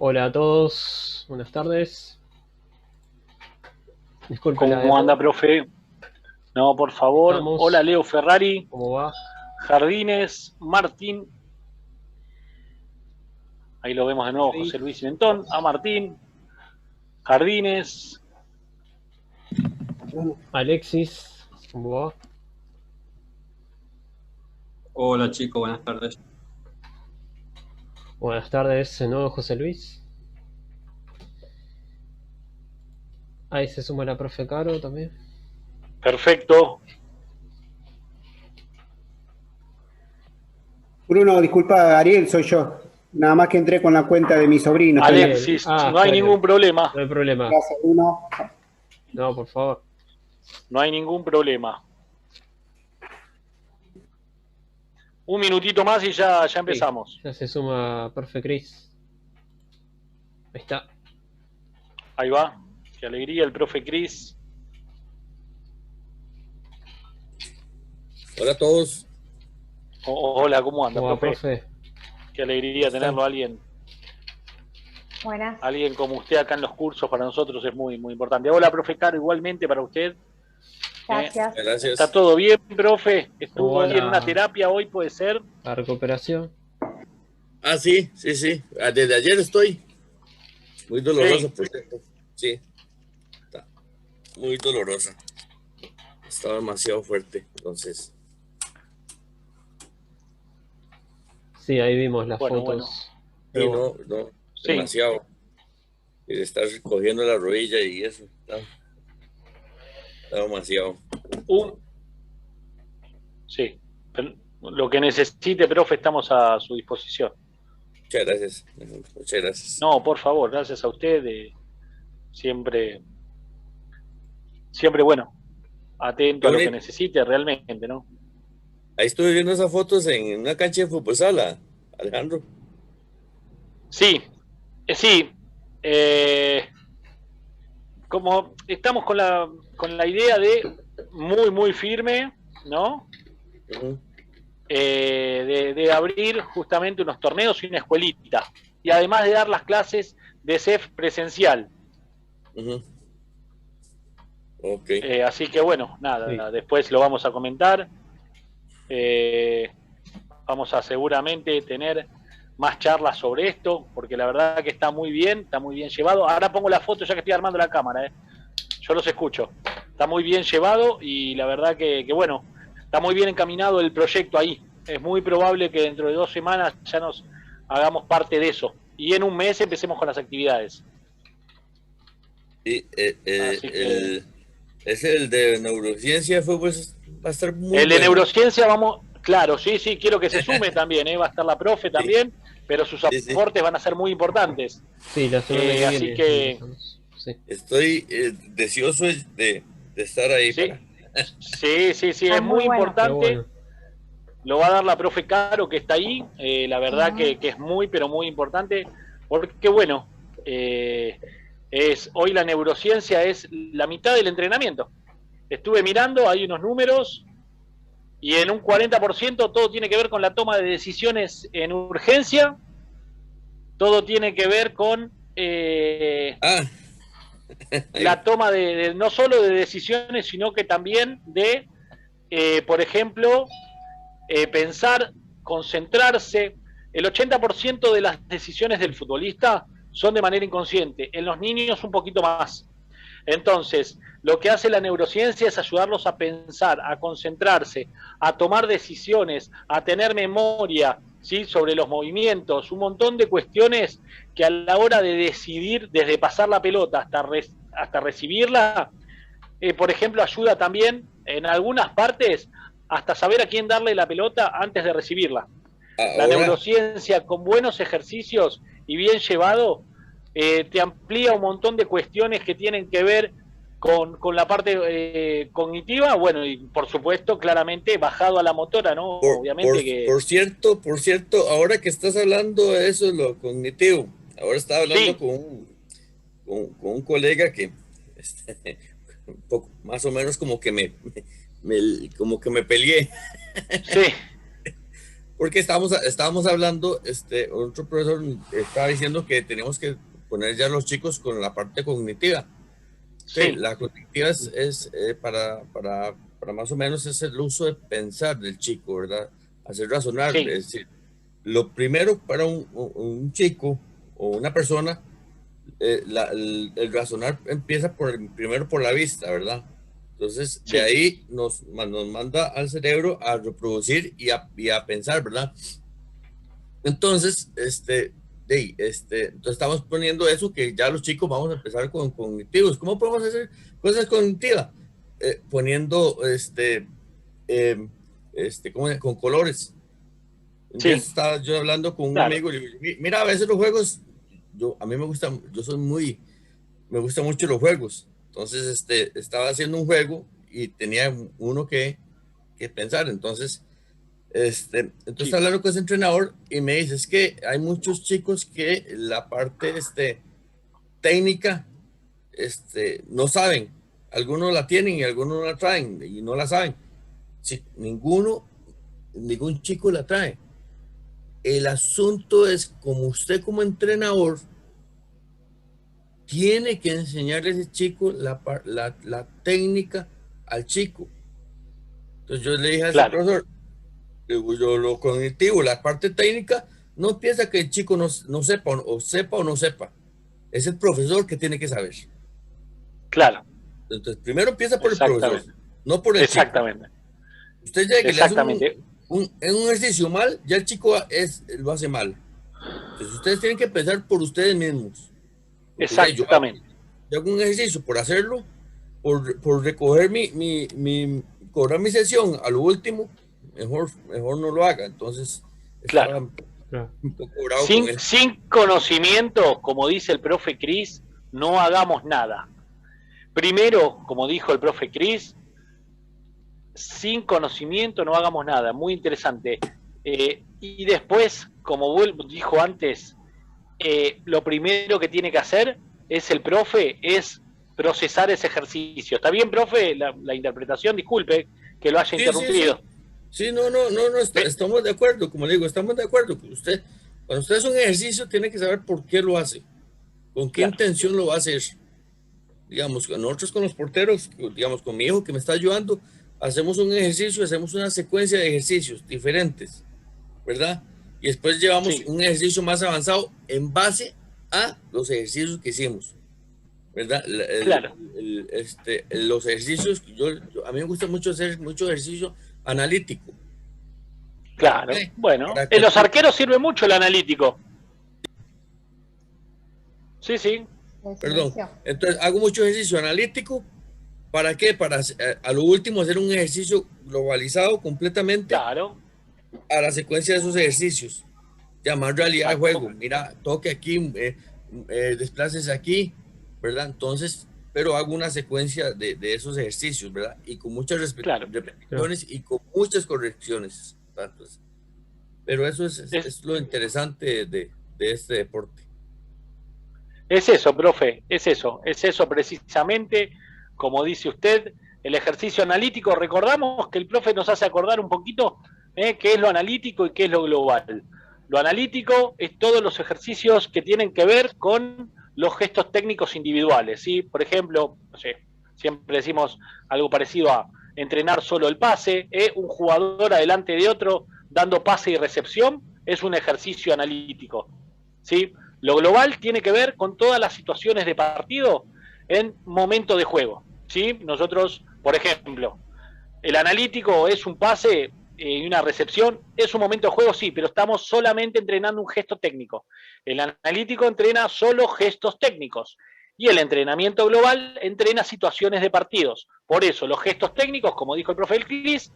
Hola a todos, buenas tardes. Disculpe la ¿Cómo anda, profe? No, por favor. Hola, estamos. Leo Ferrari, ¿Cómo va? Jardines, Martín. Ahí lo vemos de nuevo, Cris, José Luis Mentón. A Martín, Jardines. Alexis, ¿cómo va? Hola chicos, buenas tardes. Buenas tardes, de nuevo José Luis. Ahí se suma la profe Caro también. Perfecto. Bruno, disculpa, Ariel, soy yo. Nada más que entré con la cuenta de mi sobrino. Estoy en Ariel, Alexis, no hay está bien, ningún problema. no hay problema. la clase, Bruno. No, por favor. No hay ningún problema. Un minutito más y ya empezamos. Sí, ya se suma profe Cris. Ahí está. Ahí va. Qué alegría el profe Cris. Hola a todos. Hola, ¿cómo anda, ¿Cómo va, profe? profe? Qué alegría tenerlo a alguien. Buenas. Alguien como usted acá en los cursos para nosotros es muy, muy importante. Hola, profe Caro, igualmente para usted. Gracias. Gracias. ¿Está todo bien, profe? ¿Estuvo Hola. en una terapia hoy, puede ser? La recuperación. Ah, sí. Desde ayer estoy. Muy dolorosa, Sí. por cierto. Sí. Está muy dolorosa. Estaba demasiado fuerte, entonces. Sí, ahí vimos las Bueno, fotos. Sí, Pero bueno, no, Sí. demasiado. Y de estar cogiendo la rodilla y eso. Está demasiado. Sí. Pero lo que necesite, profe, estamos a su disposición. Muchas gracias. Muchas gracias. No, por favor, gracias a usted. Siempre, bueno, atento a lo que necesite realmente, ¿no? Ahí estuve viendo esas fotos en una cancha de fútbol sala, Alejandro. Sí, sí. Como estamos con la idea de muy, muy firme, ¿no? Uh-huh. De abrir justamente unos torneos y una escuelita. Y además de dar las clases de CEF presencial. Uh-huh. Ok. Así que bueno, nada, sí. después lo vamos a comentar. Vamos a seguramente tener más charlas sobre esto, porque la verdad que está muy bien llevado. Ahora pongo la foto ya que estoy armando la cámara, yo los escucho. Está muy bien llevado y la verdad que bueno, está muy bien encaminado el proyecto ahí. Es muy probable que dentro de 2 semanas ya nos hagamos parte de eso. Y en un mes empecemos con las actividades. Sí, es el de neurociencia, pues va a estar muy el de bueno. neurociencia vamos, claro, sí, quiero que se sume también, va a estar la profe también, pero sus aportes van a ser muy importantes. Sí, la semana que viene. Así que sí. Estoy deseoso de estar ahí. Sí, sí, es muy bueno. importante. Bueno. Lo va a dar la profe Caro, que está ahí. La verdad que es muy, pero muy importante. Porque, bueno, hoy la neurociencia es la mitad del entrenamiento. Estuve mirando, hay unos números, y en un 40% todo tiene que ver con la toma de decisiones en urgencia. Todo tiene que ver con la toma de no solo de decisiones, sino que también de, por ejemplo, pensar, concentrarse. El 80% de las decisiones del futbolista son de manera inconsciente, en los niños un poquito más. Entonces, lo que hace la neurociencia es ayudarlos a pensar, a concentrarse, a tomar decisiones, a tener memoria, ¿sí?, sobre los movimientos, un montón de cuestiones que a la hora de decidir, desde pasar la pelota hasta recibirla, por ejemplo, ayuda también en algunas partes hasta saber a quién darle la pelota antes de recibirla. La neurociencia con buenos ejercicios y bien llevado te amplía un montón de cuestiones que tienen que ver con la parte cognitiva, bueno, y por supuesto, claramente bajado a la motora, ¿no? Obviamente por cierto, ahora que estás hablando de eso, lo cognitivo, ahora estaba hablando con un colega que un poco, más o menos como que me peleé. Sí. porque estábamos hablando, otro profesor estaba diciendo que tenemos que poner ya a los chicos con la parte cognitiva. Sí, la cognitiva es para más o menos es el uso de pensar del chico, ¿verdad? Hacer razonar, es decir, lo primero para un chico o una persona, el razonar empieza primero por la vista, ¿verdad? Entonces, de ahí nos manda al cerebro a reproducir y a pensar, ¿verdad? Entonces, entonces estamos poniendo eso, que ya los chicos vamos a empezar con cognitivos. ¿Cómo podemos hacer cosas cognitivas? Poniendo, con colores. Entonces estaba yo hablando con un amigo y le digo, mira, a veces los juegos, a mí me gustan mucho los juegos. Entonces, estaba haciendo un juego y tenía uno que pensar. Entonces hablando con ese entrenador y me dice, es que hay muchos chicos que la parte técnica no saben. Algunos la tienen y algunos no la traen y no la saben. Sí, ningún chico la trae. El asunto es, como usted como entrenador tiene que enseñarle a ese chico la técnica al chico. Entonces yo le dije a ese profesor, yo lo cognitivo, la parte técnica, no piensa que el chico no sepa o no sepa. Es el profesor que tiene que saber. Claro. Entonces primero empieza por el profesor, no por el chico. Usted llega y le hace un ejercicio mal, ya el chico lo hace mal. Entonces ustedes tienen que empezar por ustedes mismos. Exactamente. Yo hago un ejercicio por hacerlo, por recoger cobrar mi sesión a lo último, mejor no lo haga. Entonces, claro. Un poco bravo sin conocimiento, como dice el profe Cris, no hagamos nada. Primero, como dijo el profe Cris, sin conocimiento no hagamos nada. Muy interesante. Y después, como dijo antes, lo primero que tiene que hacer el profe es procesar ese ejercicio. ¿Está bien, profe? La interpretación, disculpe que lo haya interrumpido. Sí, no, estamos de acuerdo, como le digo, estamos de acuerdo. Cuando usted hace un ejercicio, tiene que saber por qué lo hace, con qué intención lo va a hacer. Digamos, nosotros con los porteros, digamos, con mi hijo que me está ayudando, hacemos un ejercicio, hacemos una secuencia de ejercicios diferentes, ¿verdad? Y después llevamos un ejercicio más avanzado en base a los ejercicios que hicimos, ¿verdad? Los ejercicios, a mí me gusta mucho hacer mucho ejercicio analítico. Claro, bueno, en los arqueros sirve mucho el analítico. Sí. Perdón, entonces hago mucho ejercicio analítico. ¿Para qué? Para a lo último hacer un ejercicio globalizado completamente a la secuencia de esos ejercicios. Llamar realidad de juego. Mira, toque aquí, desplaces aquí, ¿verdad? Entonces, pero hago una secuencia de esos ejercicios, ¿verdad? Y con muchas repeticiones y con muchas correcciones. Entonces, pero eso es lo interesante de este deporte. Es eso, profe, es eso precisamente, como dice usted, el ejercicio analítico. Recordamos que el profe nos hace acordar un poquito qué es lo analítico y qué es lo global. Lo analítico es todos los ejercicios que tienen que ver con los gestos técnicos individuales, ¿sí? Por ejemplo, no sé, siempre decimos algo parecido a entrenar solo el pase, un jugador adelante de otro dando pase y recepción, es un ejercicio analítico, ¿sí? Lo global tiene que ver con todas las situaciones de partido en momento de juego, ¿sí? Nosotros, por ejemplo, el analítico es un pase y una recepción, es un momento de juego, sí, pero estamos solamente entrenando un gesto técnico. El analítico entrena solo gestos técnicos y el entrenamiento global entrena situaciones de partidos. Por eso los gestos técnicos, como dijo el profe Cris,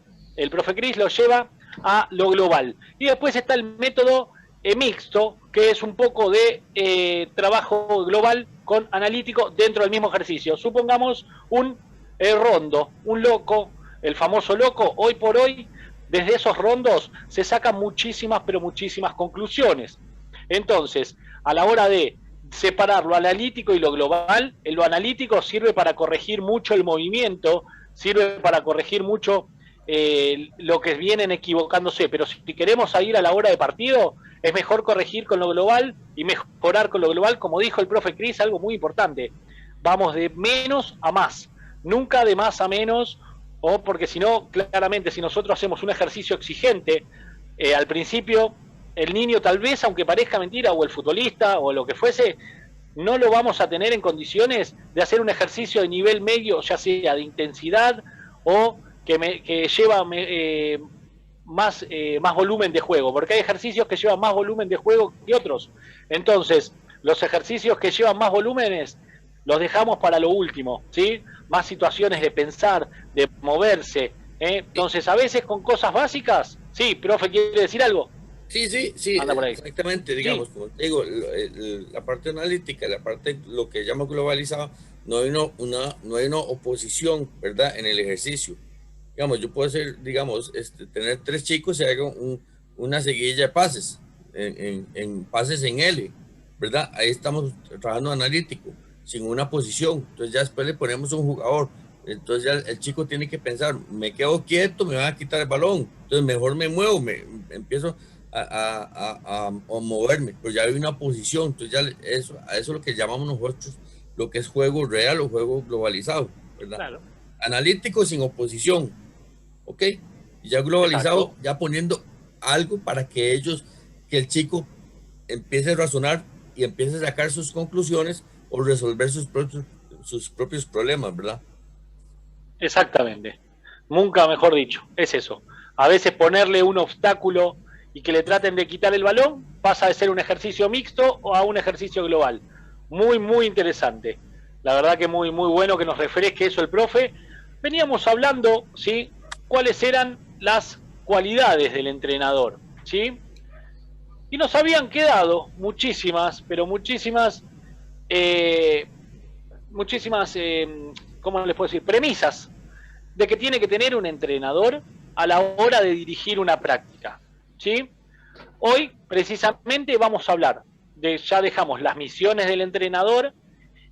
lo lleva a lo global. Y después está el método mixto, que es un poco de trabajo global con analítico dentro del mismo ejercicio. Supongamos un rondo, un loco, el famoso loco. Hoy por hoy, desde esos rondos se sacan muchísimas, pero muchísimas conclusiones. Entonces, a la hora de separar lo analítico y lo global, lo analítico sirve para corregir mucho el movimiento, sirve para corregir mucho lo que vienen equivocándose, pero si queremos ir a la hora de partido, es mejor corregir con lo global y mejorar con lo global, como dijo el profe Cris, algo muy importante. Vamos de menos a más, nunca de más a menos, o porque si no, claramente, si nosotros hacemos un ejercicio exigente, al principio, el niño tal vez, aunque parezca mentira, o el futbolista, o lo que fuese, no lo vamos a tener en condiciones de hacer un ejercicio de nivel medio, ya sea de intensidad o que lleva más volumen de juego, porque hay ejercicios que llevan más volumen de juego que otros. Entonces, los ejercicios que llevan más volúmenes los dejamos para lo último, ¿sí? Más situaciones de pensar, de moverse, ¿eh? Entonces, a veces con cosas básicas, sí, profe, ¿quiere decir algo? Sí, exactamente, digamos, como te digo, la parte analítica, la parte, lo que llamo globalizado, no hay una oposición, ¿verdad?, en el ejercicio. Digamos, yo puedo hacer, digamos, tener 3 chicos y hago una seguilla de pases, en pases en L, ¿verdad? Ahí estamos trabajando analítico, sin una posición. Entonces ya después le ponemos un jugador. Entonces ya el chico tiene que pensar, me quedo quieto, me van a quitar el balón. Entonces mejor me muevo, empiezo a moverme, pero ya hay una posición. Entonces ya eso es lo que llamamos nosotros, lo que es juego real o juego globalizado, ¿verdad? Claro. Analítico sin oposición, ¿ok? Y ya globalizado, exacto, ya poniendo algo para que el chico empiece a razonar y empiece a sacar sus conclusiones o resolver sus propios problemas, ¿verdad? Exactamente. Nunca mejor dicho, es eso. A veces ponerle un obstáculo y que le traten de quitar el balón pasa de ser un ejercicio mixto o a un ejercicio global. Muy, muy interesante. La verdad que muy, muy bueno que nos refresque eso el profe. Veníamos hablando, ¿sí?, cuáles eran las cualidades del entrenador, ¿sí? Y nos habían quedado muchísimas, pero muchísimas, ¿cómo les puedo decir? Premisas de que tiene que tener un entrenador a la hora de dirigir una práctica, ¿sí? Hoy, precisamente, vamos a hablar ya dejamos las misiones del entrenador,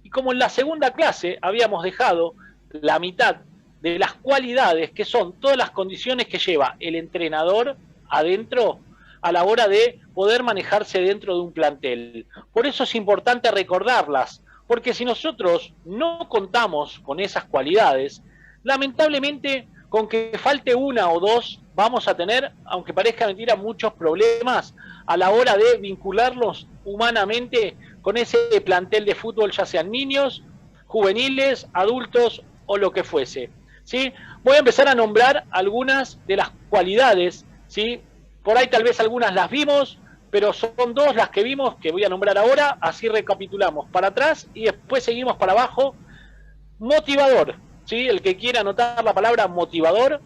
y como en la segunda clase habíamos dejado la mitad de las cualidades, que son todas las condiciones que lleva el entrenador adentro a la hora de poder manejarse dentro de un plantel. Por eso es importante recordarlas, porque si nosotros no contamos con esas cualidades, lamentablemente con que falte una o dos vamos a tener, aunque parezca mentira, muchos problemas a la hora de vincularlos humanamente con ese plantel de fútbol, ya sean niños, juveniles, adultos o lo que fuese, ¿sí? Voy a empezar a nombrar algunas de las cualidades, ¿sí? Por ahí tal vez algunas las vimos, pero son 2 las que vimos que voy a nombrar ahora, así recapitulamos para atrás y después seguimos para abajo. Motivador, ¿sí? El que quiera anotar la palabra motivador,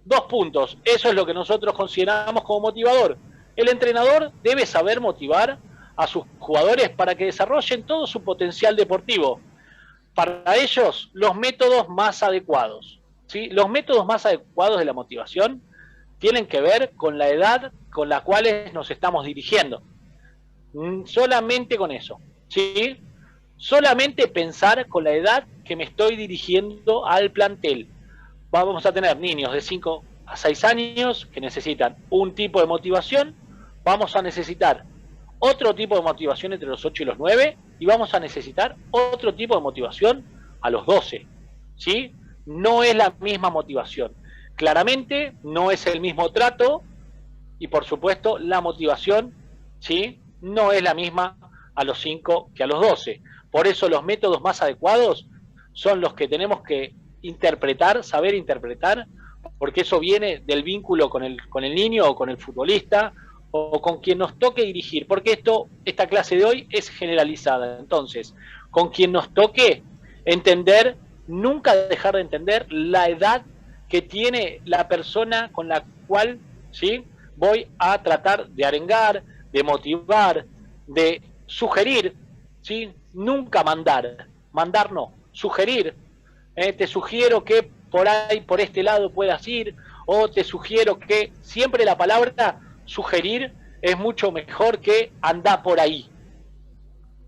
2 puntos. Eso es lo que nosotros consideramos como motivador. El entrenador debe saber motivar a sus jugadores para que desarrollen todo su potencial deportivo. Para ellos, los métodos más adecuados, ¿sí? Los métodos más adecuados de la motivación tienen que ver con la edad con la cual nos estamos dirigiendo. Solamente con eso, ¿sí? Solamente pensar con la edad que me estoy dirigiendo al plantel. Vamos a tener niños de 5 a 6 años que necesitan un tipo de motivación, vamos a necesitar otro tipo de motivación entre los 8 y los 9, y vamos a necesitar otro tipo de motivación a los 12, ¿sí? No es la misma motivación. Claramente no es el mismo trato, y por supuesto la motivación, ¿sí?, no es la misma a los 5 que a los 12. Por eso los métodos más adecuados son los que tenemos que interpretar, saber interpretar, porque eso viene del vínculo con el niño o con el futbolista o con quien nos toque dirigir, porque esta clase de hoy es generalizada. Entonces, con quien nos toque entender, nunca dejar de entender la edad que tiene la persona con la cual, ¿sí?, voy a tratar de arengar, de motivar, de sugerir, ¿sí? Nunca mandar no, sugerir. Te sugiero que por ahí, por este lado puedas ir, o te sugiero que siempre la palabra sugerir es mucho mejor que andar por ahí.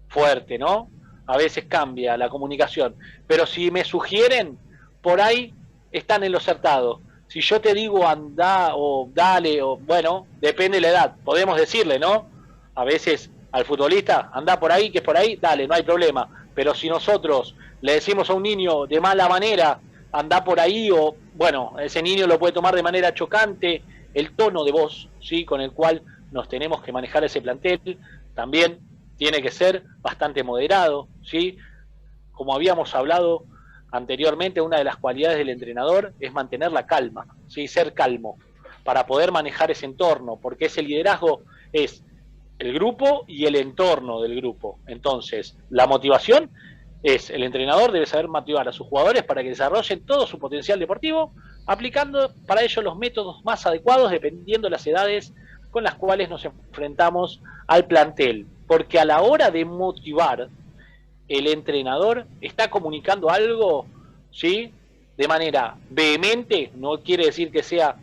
Fuerte, ¿no? A veces cambia la comunicación, pero si me sugieren, por ahí están en lo acertado. Si yo te digo anda o dale, o bueno, depende de la edad, podemos decirle, ¿no? A veces al futbolista, anda por ahí, que es por ahí, dale, no hay problema. Pero si nosotros le decimos a un niño de mala manera, anda por ahí, o bueno, ese niño lo puede tomar de manera chocante, el tono de voz, ¿sí?, con el cual nos tenemos que manejar ese plantel, también tiene que ser bastante moderado, ¿sí? Como habíamos hablado anteriormente, una de las cualidades del entrenador es mantener la calma, ¿sí?, ser calmo, para poder manejar ese entorno, porque ese liderazgo es el grupo y el entorno del grupo. Entonces, la motivación es, el entrenador debe saber motivar a sus jugadores para que desarrollen todo su potencial deportivo, aplicando para ello los métodos más adecuados dependiendo de las edades con las cuales nos enfrentamos al plantel. Porque a la hora de motivar, el entrenador está comunicando algo, ¿sí?, de manera vehemente, no quiere decir que sea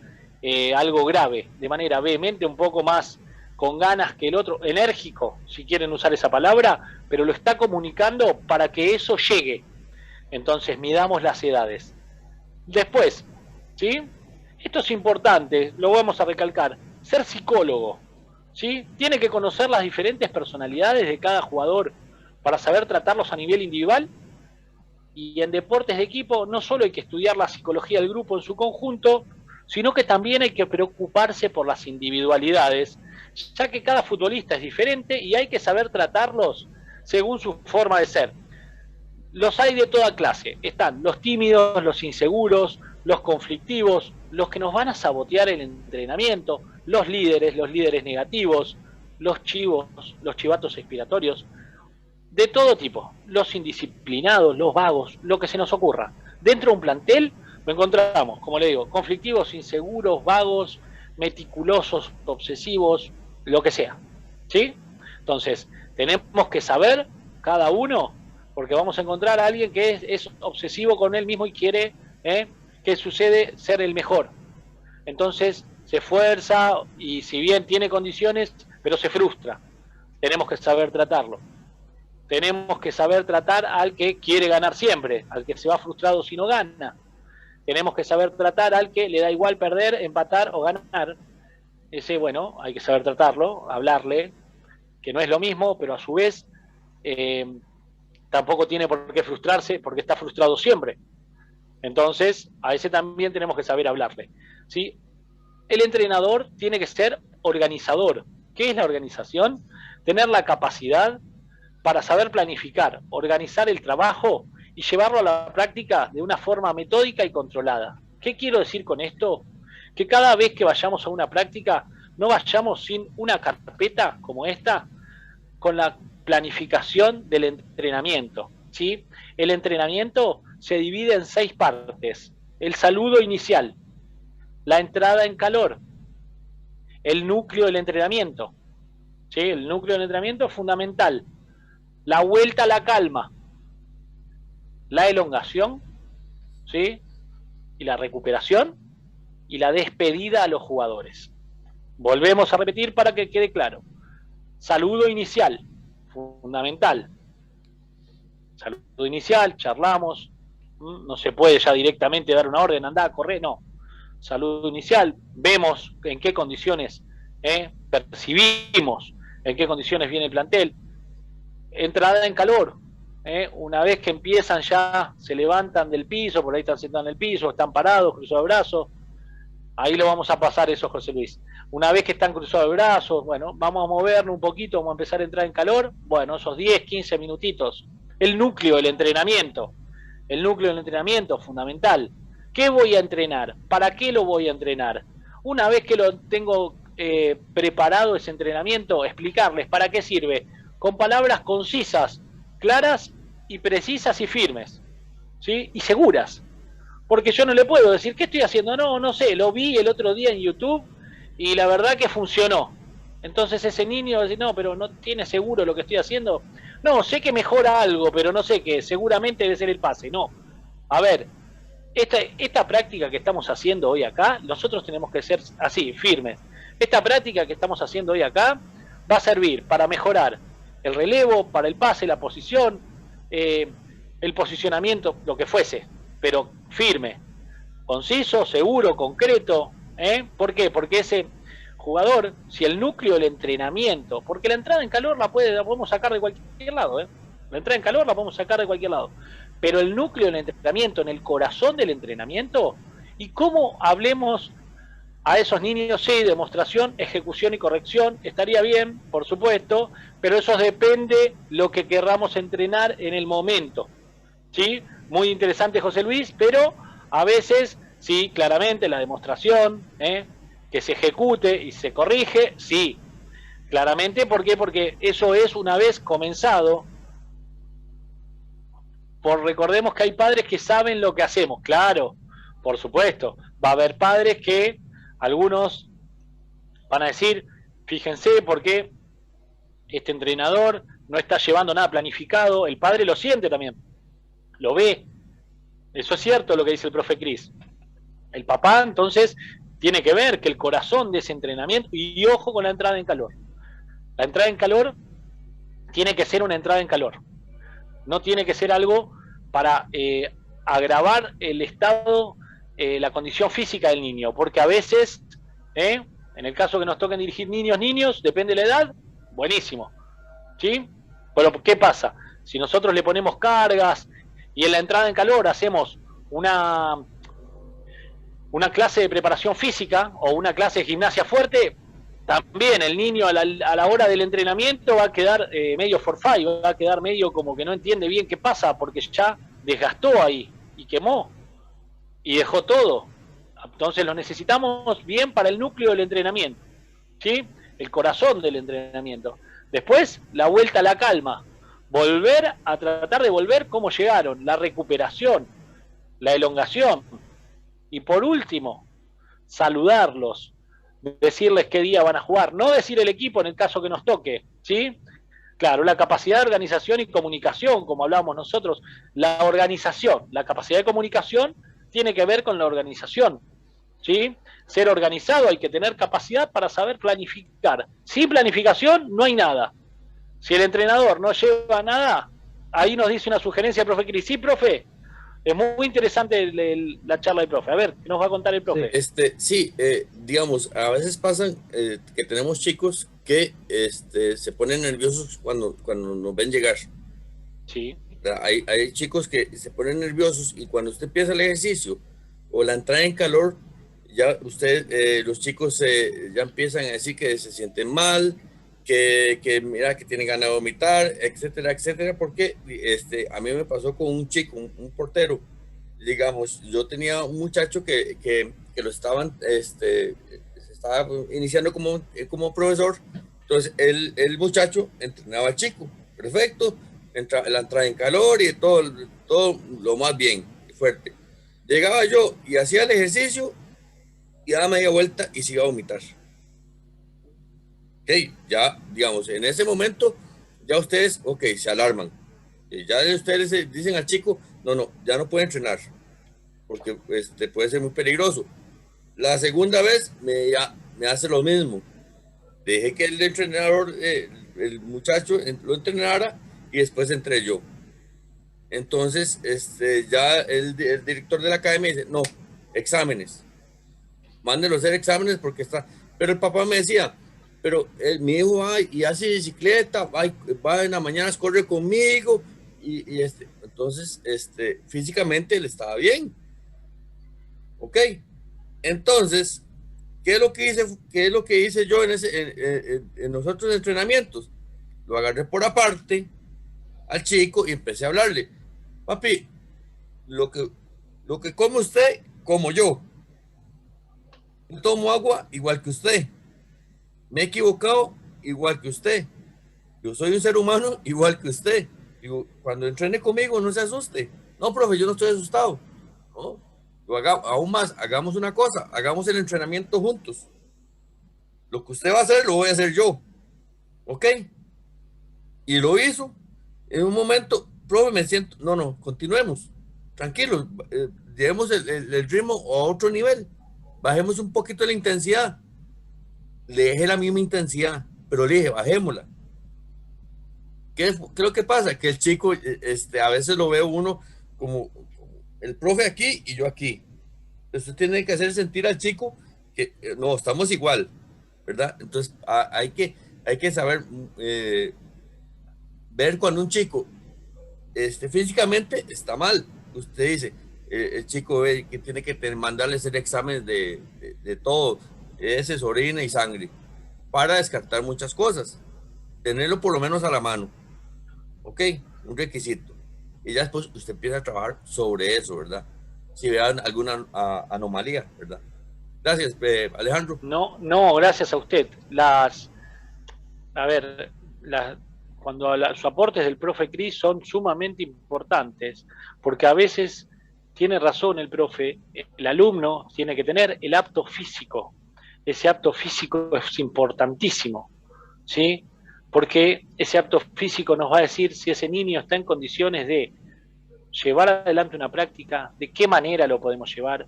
algo grave, de manera vehemente, un poco más con ganas que el otro, enérgico, si quieren usar esa palabra, pero lo está comunicando para que eso llegue. Entonces, midamos las edades. Después, ¿sí?, esto es importante, lo vamos a recalcar, ser psicólogo, ¿sí?, tiene que conocer las diferentes personalidades de cada jugador para saber tratarlos a nivel individual, y en deportes de equipo no solo hay que estudiar la psicología del grupo en su conjunto, sino que también hay que preocuparse por las individualidades, ya que cada futbolista es diferente y hay que saber tratarlos según su forma de ser. Los hay de toda clase, están los tímidos, los inseguros, los conflictivos, los que nos van a sabotear el entrenamiento, los líderes negativos, los chivos, los chivatos expiratorios, de todo tipo, los indisciplinados, los vagos, lo que se nos ocurra. Dentro de un plantel lo encontramos, como le digo, conflictivos, inseguros, vagos, meticulosos, obsesivos, lo que sea, ¿sí? Entonces, tenemos que saber cada uno, porque vamos a encontrar a alguien que es obsesivo con él mismo y quiere que sucede ser el mejor. Entonces, se esfuerza y si bien tiene condiciones, pero se frustra. Tenemos que saber tratarlo. Tenemos que saber tratar al que quiere ganar siempre, al que se va frustrado si no gana. Tenemos que saber tratar al que le da igual perder, empatar o ganar. Ese, bueno, hay que saber tratarlo, hablarle, que no es lo mismo, pero a su vez tampoco tiene por qué frustrarse porque está frustrado siempre. Entonces, a ese también tenemos que saber hablarle, ¿sí? El entrenador tiene que ser organizador. ¿Qué es la organización? Tener la capacidad para saber planificar, organizar el trabajo y llevarlo a la práctica de una forma metódica y controlada. ¿Qué quiero decir con esto? Que cada vez que vayamos a una práctica, no vayamos sin una carpeta como esta, con la planificación del entrenamiento, ¿sí? El entrenamiento se divide en 6 partes. El saludo inicial, la entrada en calor, el núcleo del entrenamiento, ¿sí? El núcleo del entrenamiento es fundamental. La vuelta a la calma, la elongación, ¿sí?, y la recuperación, y la despedida a los jugadores. Volvemos a repetir para que quede claro. Saludo inicial, fundamental. Saludo inicial, charlamos, no se puede ya directamente dar una orden, andá, corre, no. Saludo inicial, vemos en qué condiciones percibimos, en qué condiciones viene el plantel. Entrada en calor, una vez que empiezan ya, se levantan del piso, por ahí están sentados en el piso, están parados, cruzados de brazos, ahí lo vamos a pasar eso, José Luis. Una vez que están cruzados de brazos, bueno, vamos a movernos un poquito, vamos a empezar a entrar en calor, bueno, esos 10, 15 minutitos. El núcleo del entrenamiento, fundamental. ¿Qué voy a entrenar? ¿Para qué lo voy a entrenar? Una vez que lo tengo preparado ese entrenamiento, explicarles para qué sirve, con palabras concisas, claras y precisas y firmes, ¿sí?, y seguras. Porque yo no le puedo decir, ¿qué estoy haciendo? No sé, lo vi el otro día en YouTube y la verdad que funcionó. Entonces ese niño va a decir, no, pero no tiene seguro lo que estoy haciendo. No, sé que mejora algo, pero no sé qué, seguramente debe ser el pase. No, a ver, esta práctica que estamos haciendo hoy acá, nosotros tenemos que ser así, firmes. Esta práctica que estamos haciendo hoy acá va a servir para mejorar el relevo, para el pase, la posición, el posicionamiento, lo que fuese, pero firme, conciso, seguro, concreto. ¿Por qué? Porque ese jugador, si el núcleo del entrenamiento, porque la entrada en calor la podemos sacar de cualquier lado, la entrada en calor la podemos sacar de cualquier lado, pero el núcleo del entrenamiento, en el corazón del entrenamiento, y cómo hablemos a esos niños, sí, demostración, ejecución y corrección, estaría bien, por supuesto, pero eso depende lo que querramos entrenar en el momento, ¿sí? Muy interesante, José Luis, pero a veces, sí, claramente la demostración, que se ejecute y se corrige, sí, claramente. ¿Por qué? Porque eso es una vez comenzado. Recordemos que hay padres que saben lo que hacemos, claro, por supuesto. Va a haber padres que algunos van a decir, fíjense, porque este entrenador no está llevando nada planificado. El padre lo siente también, lo ve. Eso es cierto lo que dice el profe Cris. El papá, entonces, tiene que ver que el corazón de ese entrenamiento, y ojo con la entrada en calor. La entrada en calor tiene que ser una entrada en calor. No tiene que ser algo para agravar el estado, la condición física del niño, porque a veces, en el caso que nos toquen dirigir niños, depende de la edad, buenísimo, ¿sí? Pero ¿qué pasa? Si nosotros le ponemos cargas y en la entrada en calor hacemos una clase de preparación física o una clase de gimnasia fuerte, también el niño a la hora del entrenamiento va a quedar medio forfait, va a quedar medio como que no entiende bien qué pasa, porque ya desgastó ahí y quemó y dejó todo. Entonces lo necesitamos bien para el núcleo del entrenamiento, ¿sí? El corazón del entrenamiento. Después, la vuelta a la calma, volver a tratar de volver como llegaron, la recuperación, la elongación. Y por último, saludarlos, decirles qué día van a jugar, no decir el equipo en el caso que nos toque, ¿sí? Claro, la capacidad de organización y comunicación, como hablábamos nosotros, la organización, la capacidad de comunicación tiene que ver con la organización, ¿sí? Ser organizado, hay que tener capacidad para saber planificar. Sin planificación no hay nada. Si el entrenador no lleva nada, ahí nos dice una sugerencia el profe Cris. Sí, profe. Es muy interesante la charla del profe. A ver, ¿qué nos va a contar el profe? Digamos, a veces pasan que tenemos chicos que se ponen nerviosos cuando nos ven llegar. Sí. Hay chicos que se ponen nerviosos y cuando usted empieza el ejercicio o la entrada en calor, ya los chicos ya empiezan a decir que se sienten mal, que mira que tienen ganas de vomitar, etcétera, etcétera, porque a mí me pasó con un chico, un portero, digamos, yo tenía un muchacho que lo estaban, se estaba iniciando como profesor, entonces el muchacho entrenaba al chico, perfecto, la entrada en calor y todo lo más bien, fuerte. Llegaba yo y hacía el ejercicio y daba media vuelta y se iba a vomitar. Ok, ya, digamos, en ese momento, ya ustedes, se alarman. Ya ustedes dicen al chico, no, ya no puede entrenar, porque puede ser muy peligroso. La segunda vez me hace lo mismo. Dejé que el entrenador, el muchacho, lo entrenara y después entré yo. Entonces, ya el director de la academia dice, no, exámenes. Mándenlo a hacer exámenes porque está... Pero el papá me decía, pero mi hijo va y hace bicicleta, va en las mañanas, corre conmigo, entonces, físicamente él estaba bien. Ok, entonces, ¿qué es lo que hice yo en los otros entrenamientos? Lo agarré por aparte al chico y empecé a hablarle, papi, lo que come usted, como yo tomo agua igual que usted. Me he equivocado igual que usted. Yo soy un ser humano igual que usted. Digo, cuando entrene conmigo, no se asuste. No, profe, yo no estoy asustado. No, aún más, hagamos una cosa, hagamos el entrenamiento juntos. Lo que usted va a hacer, lo voy a hacer yo. ¿Ok? Y lo hizo. En un momento, profe, me siento, no, continuemos. Tranquilos, llevemos el ritmo a otro nivel. Bajemos un poquito la intensidad. Le dejé la misma intensidad, pero le dije, bajémosla. ¿Qué es lo que pasa? Que el chico, a veces lo veo uno como el profe aquí y yo aquí. Usted tiene que hacer sentir al chico que no, estamos igual, ¿verdad? Entonces hay que saber ver cuando un chico físicamente está mal. Usted dice, el chico ve que tiene que mandarle hacer exámenes de todo, heces, orina y sangre, para descartar muchas cosas. Tenerlo por lo menos a la mano, ¿ok? Un requisito. Y ya después usted empieza a trabajar sobre eso, ¿verdad? Si vean alguna anomalía, ¿verdad? Gracias, Alejandro. No, gracias a usted. Cuando los aportes del profe Cris son sumamente importantes, porque a veces tiene razón el profe, el alumno tiene que tener el apto físico. Ese apto físico es importantísimo, ¿sí? Porque ese apto físico nos va a decir si ese niño está en condiciones de llevar adelante una práctica, de qué manera lo podemos llevar,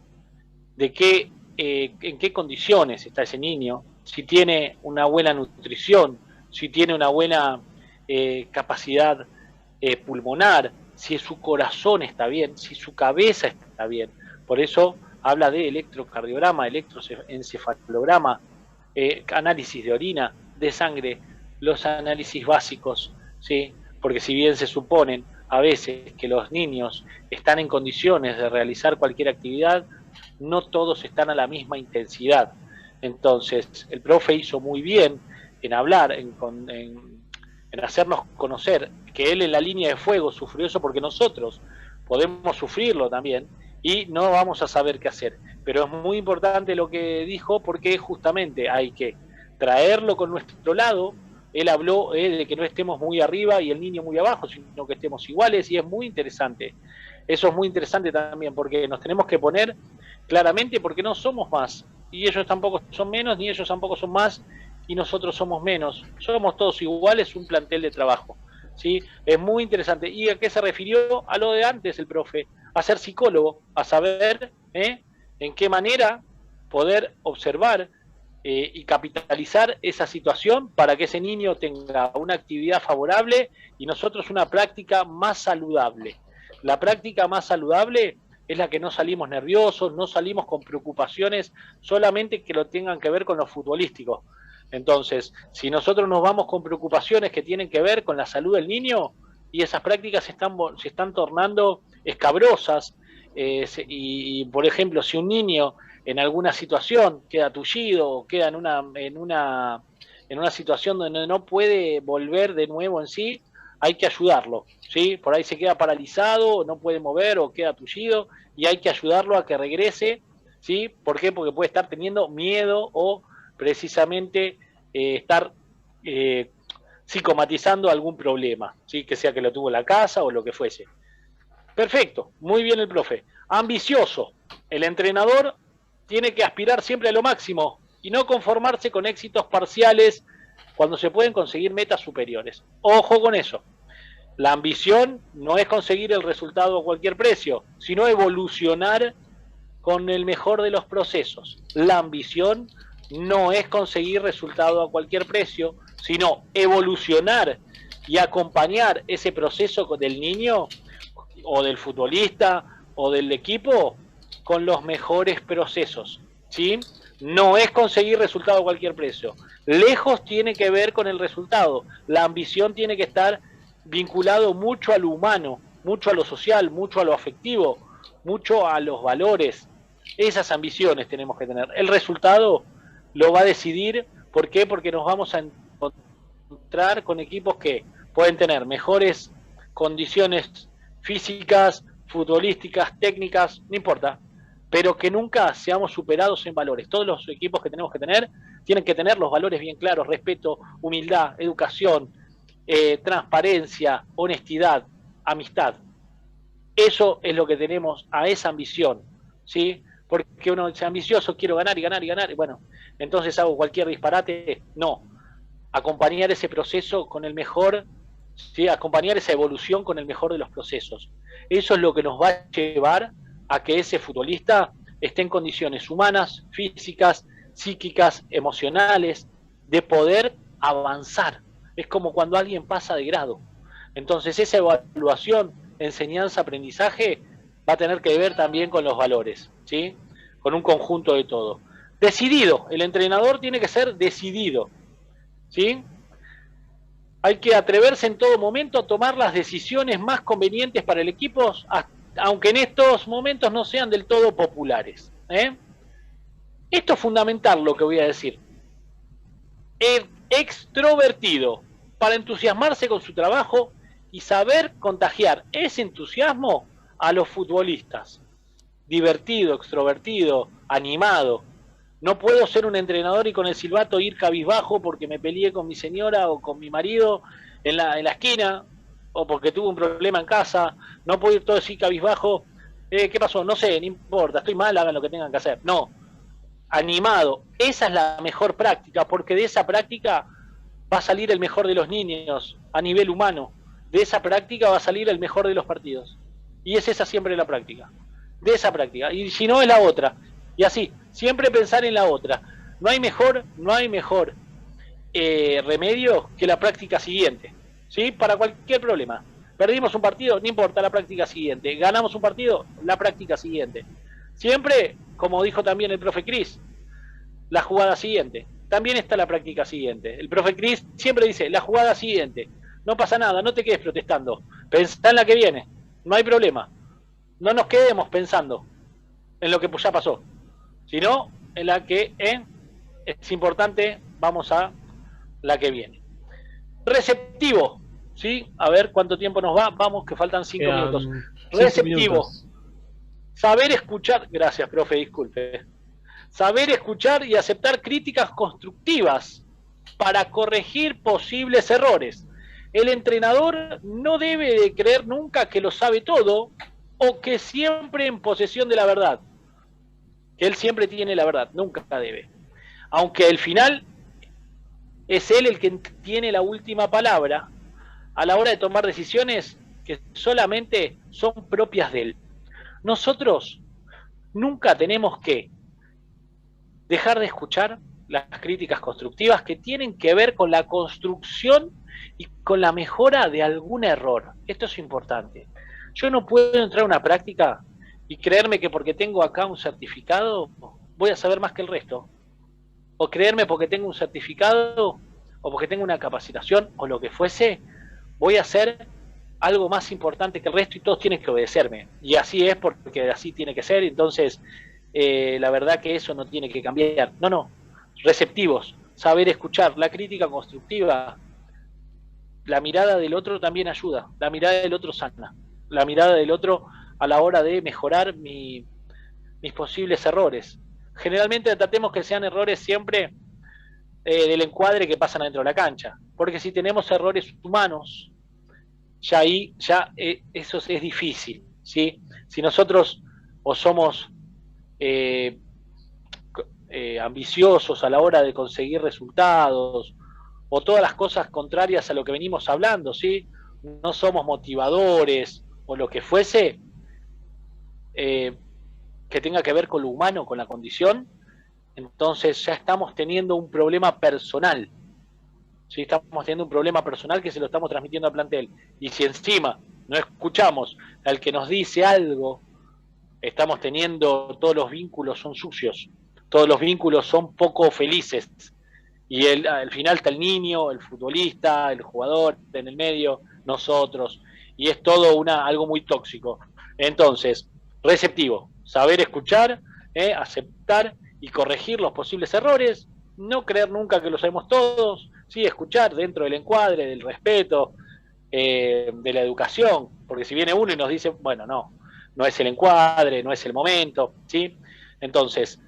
en qué condiciones está ese niño, si tiene una buena nutrición, si tiene una buena capacidad pulmonar, si su corazón está bien, si su cabeza está bien. Por eso habla de electrocardiograma, electroencefalograma, análisis de orina, de sangre, los análisis básicos, ¿sí? Porque si bien se suponen a veces que los niños están en condiciones de realizar cualquier actividad, no todos están a la misma intensidad. Entonces, el profe hizo muy bien en hablar, en hacernos conocer que él en la línea de fuego sufrió eso, porque nosotros podemos sufrirlo también y no vamos a saber qué hacer. Pero es muy importante lo que dijo, porque justamente hay que traerlo con nuestro lado. Él habló de que no estemos muy arriba y el niño muy abajo, sino que estemos iguales, y es muy interesante. Eso es muy interesante también, porque nos tenemos que poner claramente, porque no somos más, y ellos tampoco son menos, ni ellos tampoco son más, y nosotros somos menos. Somos todos iguales, un plantel de trabajo, ¿sí? Es muy interesante. ¿Y a qué se refirió? A lo de antes el profe, a ser psicólogo, a saber en qué manera poder observar y capitalizar esa situación para que ese niño tenga una actividad favorable y nosotros una práctica más saludable. La práctica más saludable es la que no salimos nerviosos, no salimos con preocupaciones solamente que lo tengan que ver con lo futbolístico. Entonces, si nosotros nos vamos con preocupaciones que tienen que ver con la salud del niño, y esas prácticas se están tornando escabrosas, y por ejemplo, si un niño en alguna situación queda tullido o queda en una situación donde no puede volver de nuevo en sí, hay que ayudarlo, ¿sí? Por ahí se queda paralizado, no puede mover o queda tullido, y hay que ayudarlo a que regrese, ¿sí? ¿Por qué? Porque puede estar teniendo miedo o precisamente estar psicomatizando algún problema, ¿sí? Que sea que lo tuvo en la casa o lo que fuese. Perfecto, muy bien el profe. Ambicioso, el entrenador tiene que aspirar siempre a lo máximo y no conformarse con éxitos parciales cuando se pueden conseguir metas superiores. Ojo con eso. La ambición no es conseguir el resultado a cualquier precio, sino evolucionar con el mejor de los procesos. La ambición no es conseguir resultado a cualquier precio, sino evolucionar y acompañar ese proceso del niño o del futbolista o del equipo con los mejores procesos, ¿sí? No es conseguir resultado a cualquier precio. Lejos tiene que ver con el resultado. La ambición tiene que estar vinculado mucho a lo humano, mucho a lo social, mucho a lo afectivo, mucho a los valores. Esas ambiciones tenemos que tener. El resultado lo va a decidir. ¿Por qué? Porque nos vamos a encontrar con equipos que pueden tener mejores condiciones físicas, futbolísticas, técnicas, no importa, pero que nunca seamos superados en valores. Todos los equipos que tenemos que tener tienen que tener los valores bien claros: respeto, humildad, educación, transparencia, honestidad, amistad. Eso es lo que tenemos, a esa ambición, ¿sí? Porque uno es ambicioso, quiero ganar y ganar y ganar, y bueno, entonces hago cualquier disparate. No, acompañar ese proceso con el mejor, ¿sí? Acompañar esa evolución con el mejor de los procesos. Eso es lo que nos va a llevar a que ese futbolista esté en condiciones humanas, físicas, psíquicas, emocionales, de poder avanzar. Es como cuando alguien pasa de grado. Entonces esa evaluación, enseñanza, aprendizaje, va a tener que ver también con los valores, ¿sí? con un conjunto de todo. Decidido, el entrenador tiene que ser decidido, ¿sí? Hay que atreverse en todo momento a tomar las decisiones más convenientes para el equipo, aunque en estos momentos no sean del todo populares. Esto es fundamental lo que voy a decir. Extrovertido, para entusiasmarse con su trabajo y saber contagiar ese entusiasmo a los futbolistas. Divertido, extrovertido, animado. No puedo ser un entrenador y con el silbato ir cabizbajo porque me peleé con mi señora o con mi marido en la esquina, o porque tuve un problema en casa. No puedo ir todo así cabizbajo. ¿Qué pasó? No sé, no importa, estoy mal, hagan lo que tengan que hacer. No, animado. Esa es la mejor práctica, porque de esa práctica va a salir el mejor de los niños a nivel humano. De esa práctica va a salir el mejor de los partidos. Y es esa siempre la práctica. De esa práctica. Y si no, es la otra. Y así, siempre pensar en la otra. No hay mejor remedio que la práctica siguiente, ¿sí? Para cualquier problema. Perdimos un partido, no importa, la práctica siguiente. Ganamos un partido, la práctica siguiente. Siempre, como dijo también el profe Cris, la jugada siguiente. También está la práctica siguiente. El profe Cris siempre dice, la jugada siguiente. No pasa nada, no te quedes protestando. Pensá en la que viene, no hay problema. No nos quedemos pensando en lo que ya pasó, sino en la que es importante, vamos a la que viene. Receptivo, ¿sí? A ver cuánto tiempo nos va, vamos que faltan 5 minutos. Receptivo, saber escuchar, gracias profe, disculpe. Saber escuchar y aceptar críticas constructivas para corregir posibles errores. El entrenador no debe de creer nunca que lo sabe todo o que siempre en posesión de la verdad. Que él siempre tiene la verdad, nunca debe. Aunque al final es él el que tiene la última palabra a la hora de tomar decisiones que solamente son propias de él. Nosotros nunca tenemos que dejar de escuchar las críticas constructivas que tienen que ver con la construcción y con la mejora de algún error. Esto es importante. Yo no puedo entrar a una práctica y creerme que porque tengo acá un certificado voy a saber más que el resto. O creerme porque tengo un certificado o porque tengo una capacitación o lo que fuese, voy a hacer algo más importante que el resto y todos tienen que obedecerme. Y así es porque así tiene que ser. Entonces, la verdad que eso no tiene que cambiar. No. Receptivos, saber escuchar, la crítica constructiva. La mirada del otro también ayuda. La mirada del otro sana. La mirada del otro a la hora de mejorar mis posibles errores. Generalmente tratemos que sean errores siempre del encuadre que pasan adentro de la cancha. Porque si tenemos errores humanos, ya ahí eso es difícil, ¿sí? Si nosotros o somos ambiciosos a la hora de conseguir resultados o todas las cosas contrarias a lo que venimos hablando, ¿sí? No somos motivadores o lo que fuese que tenga que ver con lo humano, con la condición, entonces ya estamos teniendo un problema personal. ¿Sí? Estamos teniendo un problema personal que se lo estamos transmitiendo al plantel. Y si encima no escuchamos al que nos dice algo, estamos teniendo, todos los vínculos son sucios, todos los vínculos son poco felices. Y al final está el niño, el futbolista, el jugador en el medio, nosotros. Y es todo algo muy tóxico. Entonces, receptivo, saber escuchar, aceptar y corregir los posibles errores, no creer nunca que lo sabemos todos, sí, escuchar dentro del encuadre, del respeto, de la educación, porque si viene uno y nos dice, bueno, no es el encuadre, no es el momento, ¿sí? Entonces,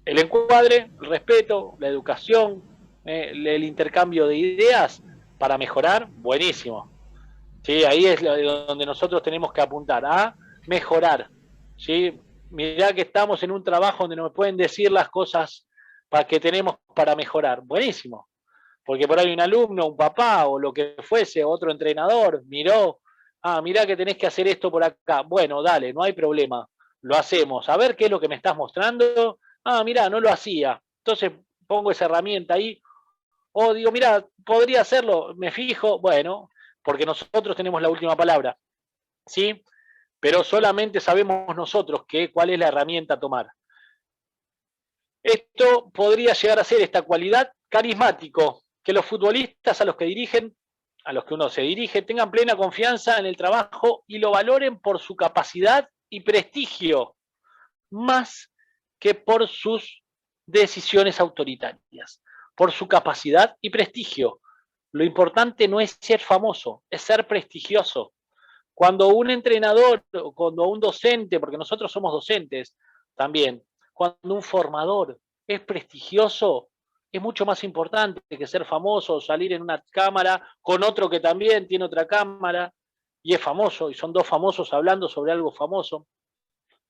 el encuadre, el respeto, la educación, el intercambio de ideas para mejorar, buenísimo. ¿Sí? Ahí es donde nosotros tenemos que apuntar a mejorar. ¿Sí? Mirá que estamos en un trabajo donde nos pueden decir las cosas que tenemos para mejorar. Buenísimo. Porque por ahí un alumno, un papá o lo que fuese, otro entrenador, miró, mirá que tenés que hacer esto por acá. Bueno, dale, no hay problema. Lo hacemos. A ver qué es lo que me estás mostrando. Mirá, no lo hacía. Entonces pongo esa herramienta ahí. O digo, mirá, podría hacerlo, me fijo. Bueno, porque nosotros tenemos la última palabra. ¿Sí? Pero solamente sabemos nosotros cuál es la herramienta a tomar. Esto podría llegar a ser esta cualidad carismático, que los futbolistas a los que dirigen, a los que uno se dirige, tengan plena confianza en el trabajo y lo valoren por su capacidad y prestigio, más que por sus decisiones autoritarias, por su capacidad y prestigio. Lo importante no es ser famoso, es ser prestigioso. Cuando un entrenador, cuando un docente, porque nosotros somos docentes también, cuando un formador es prestigioso, es mucho más importante que ser famoso, salir en una cámara con otro que también tiene otra cámara y es famoso, y son dos famosos hablando sobre algo famoso.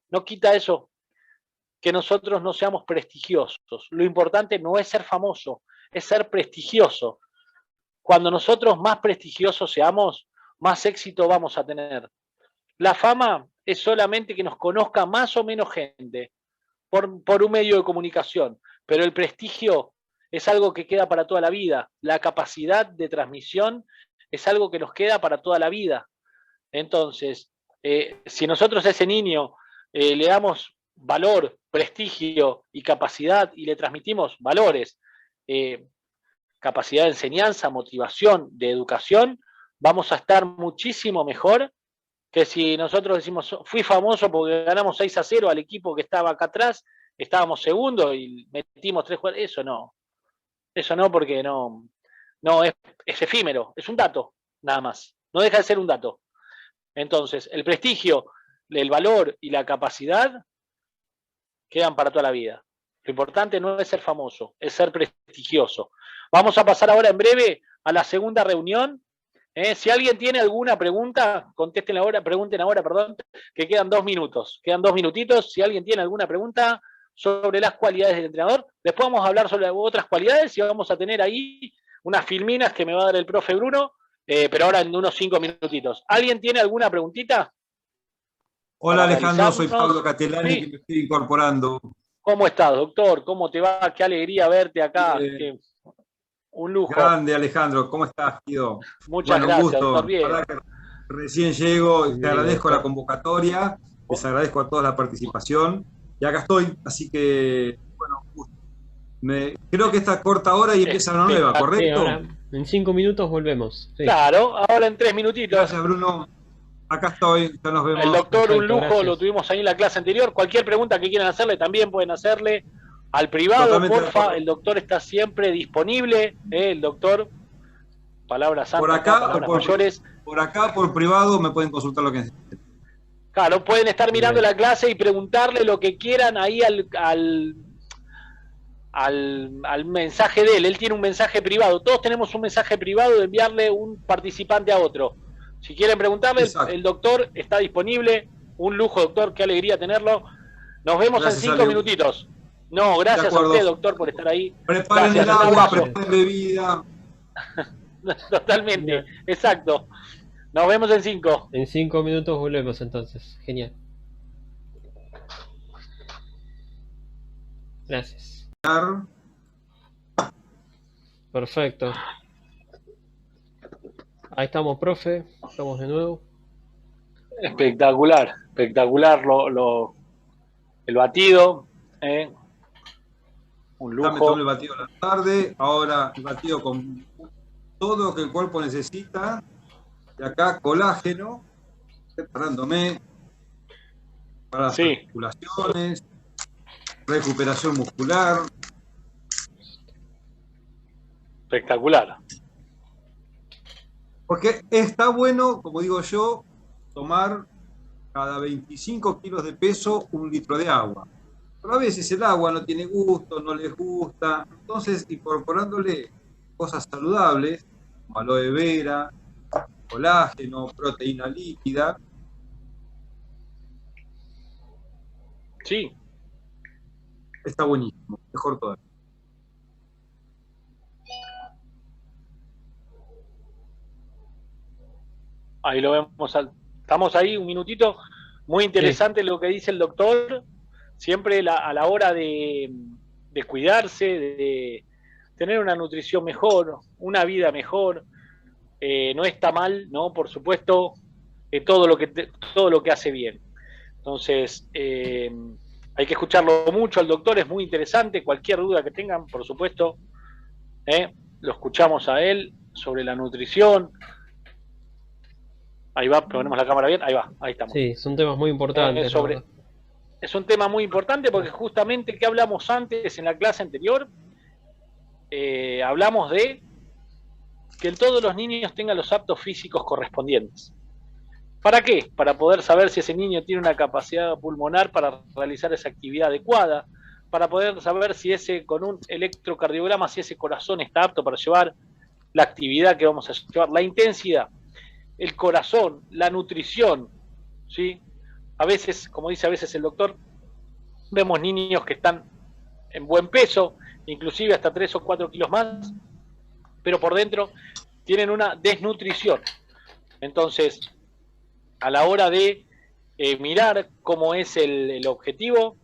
No quita eso, que nosotros no seamos prestigiosos. Lo importante no es ser famoso, es ser prestigioso. Cuando nosotros más prestigiosos seamos, más éxito vamos a tener. La fama es solamente que nos conozca más o menos gente por un medio de comunicación, pero el prestigio es algo que queda para toda la vida. La capacidad de transmisión es algo que nos queda para toda la vida. Entonces, si nosotros a ese niño le damos valor, prestigio y capacidad y le transmitimos valores, capacidad de enseñanza, motivación, de educación, vamos a estar muchísimo mejor que si nosotros decimos, fui famoso porque ganamos 6-0 al equipo que estaba acá atrás, estábamos segundo y metimos 3 jugadores. Eso no, porque no es efímero, es un dato, nada más. No deja de ser un dato. Entonces, el prestigio, el valor y la capacidad quedan para toda la vida. Lo importante no es ser famoso, es ser prestigioso. Vamos a pasar ahora en breve a la segunda reunión. Si alguien tiene alguna pregunta, contesten ahora, pregunten ahora, perdón, que quedan 2 minutos. Quedan 2 minutitos. Si alguien tiene alguna pregunta sobre las cualidades del entrenador, después vamos a hablar sobre otras cualidades y vamos a tener ahí unas filminas que me va a dar el profe Bruno, pero ahora en unos 5 minutitos. ¿Alguien tiene alguna preguntita? Hola Alejandro, soy Pablo Catelani, sí, que me estoy incorporando. ¿Cómo estás, doctor? ¿Cómo te va? Qué alegría verte acá. Un lujo. Grande, Alejandro. ¿Cómo estás, tío? Muchas gracias, gusto. doctor. Bien. Recién llego, te agradezco la convocatoria, les agradezco a todos la participación y acá estoy, así que, bueno, gusto. Creo que esta corta hora y empieza una nueva, ¿correcto? Sí, ahora, en 5 minutos volvemos. Sí. Claro, ahora en 3 minutitos. Gracias, Bruno. Acá estoy, ya nos vemos. El doctor, Perfecto, un lujo, gracias. lo tuvimos ahí en la clase anterior. Cualquier pregunta que quieran hacerle, también pueden hacerle al privado, Totalmente porfa. El doctor está siempre disponible. El doctor, palabras santas, por acá, palabras mayores. Por acá, por privado, me pueden consultar lo que necesiten. Claro, pueden estar mirando la clase y preguntarle lo que quieran ahí al mensaje de él. Él tiene un mensaje privado. Todos tenemos un mensaje privado de enviarle un participante a otro. Si quieren preguntarle, el doctor está disponible. Un lujo, doctor, qué alegría tenerlo. Nos vemos Gracias, en 5 minutitos. No, gracias a usted, doctor, por estar ahí. Preparen Gracias, el agua, un abrazo. preparen bebida. Totalmente, exacto. Nos vemos en 5. En 5 minutos volvemos entonces. Genial. Gracias. Perfecto. Ahí estamos, profe. Estamos de nuevo. Espectacular, espectacular el batido. Un Ya me lujo. tomé el batido a la tarde, ahora el batido con todo lo que el cuerpo necesita. Y acá colágeno, preparándome para las articulaciones, recuperación muscular. Espectacular. Porque está bueno, como digo yo, tomar cada 25 kilos de peso 1 litro de agua. Pero a veces el agua no tiene gusto, no les gusta. Entonces, incorporándole cosas saludables, como aloe vera, colágeno, proteína líquida. Sí. Está buenísimo, mejor todavía. Ahí lo vemos. Estamos ahí, un minutito. Muy interesante lo que dice el doctor. Siempre a la hora de cuidarse, de tener una nutrición mejor, una vida mejor. No está mal, ¿no? Por supuesto, todo lo que hace bien. Entonces, Hay que escucharlo mucho al doctor, es muy interesante. Cualquier duda que tengan, por supuesto, lo escuchamos a él sobre la nutrición. Ahí va, ponemos la cámara bien, ahí va, ahí estamos. Sí, son temas muy importantes. Es un tema muy importante porque justamente, que hablamos antes en la clase anterior, hablamos de que todos los niños tengan los aptos físicos correspondientes. ¿Para qué? Para poder saber si ese niño tiene una capacidad pulmonar para realizar esa actividad adecuada, para poder saber si ese, con un electrocardiograma, si ese corazón está apto para llevar la actividad que vamos a llevar, la intensidad, el corazón, la nutrición, ¿sí? A veces, como dice a veces el doctor, vemos niños que están en buen peso, inclusive hasta 3 o 4 kilos más, pero por dentro tienen una desnutrición. Entonces, a la hora de mirar cómo es el objetivo,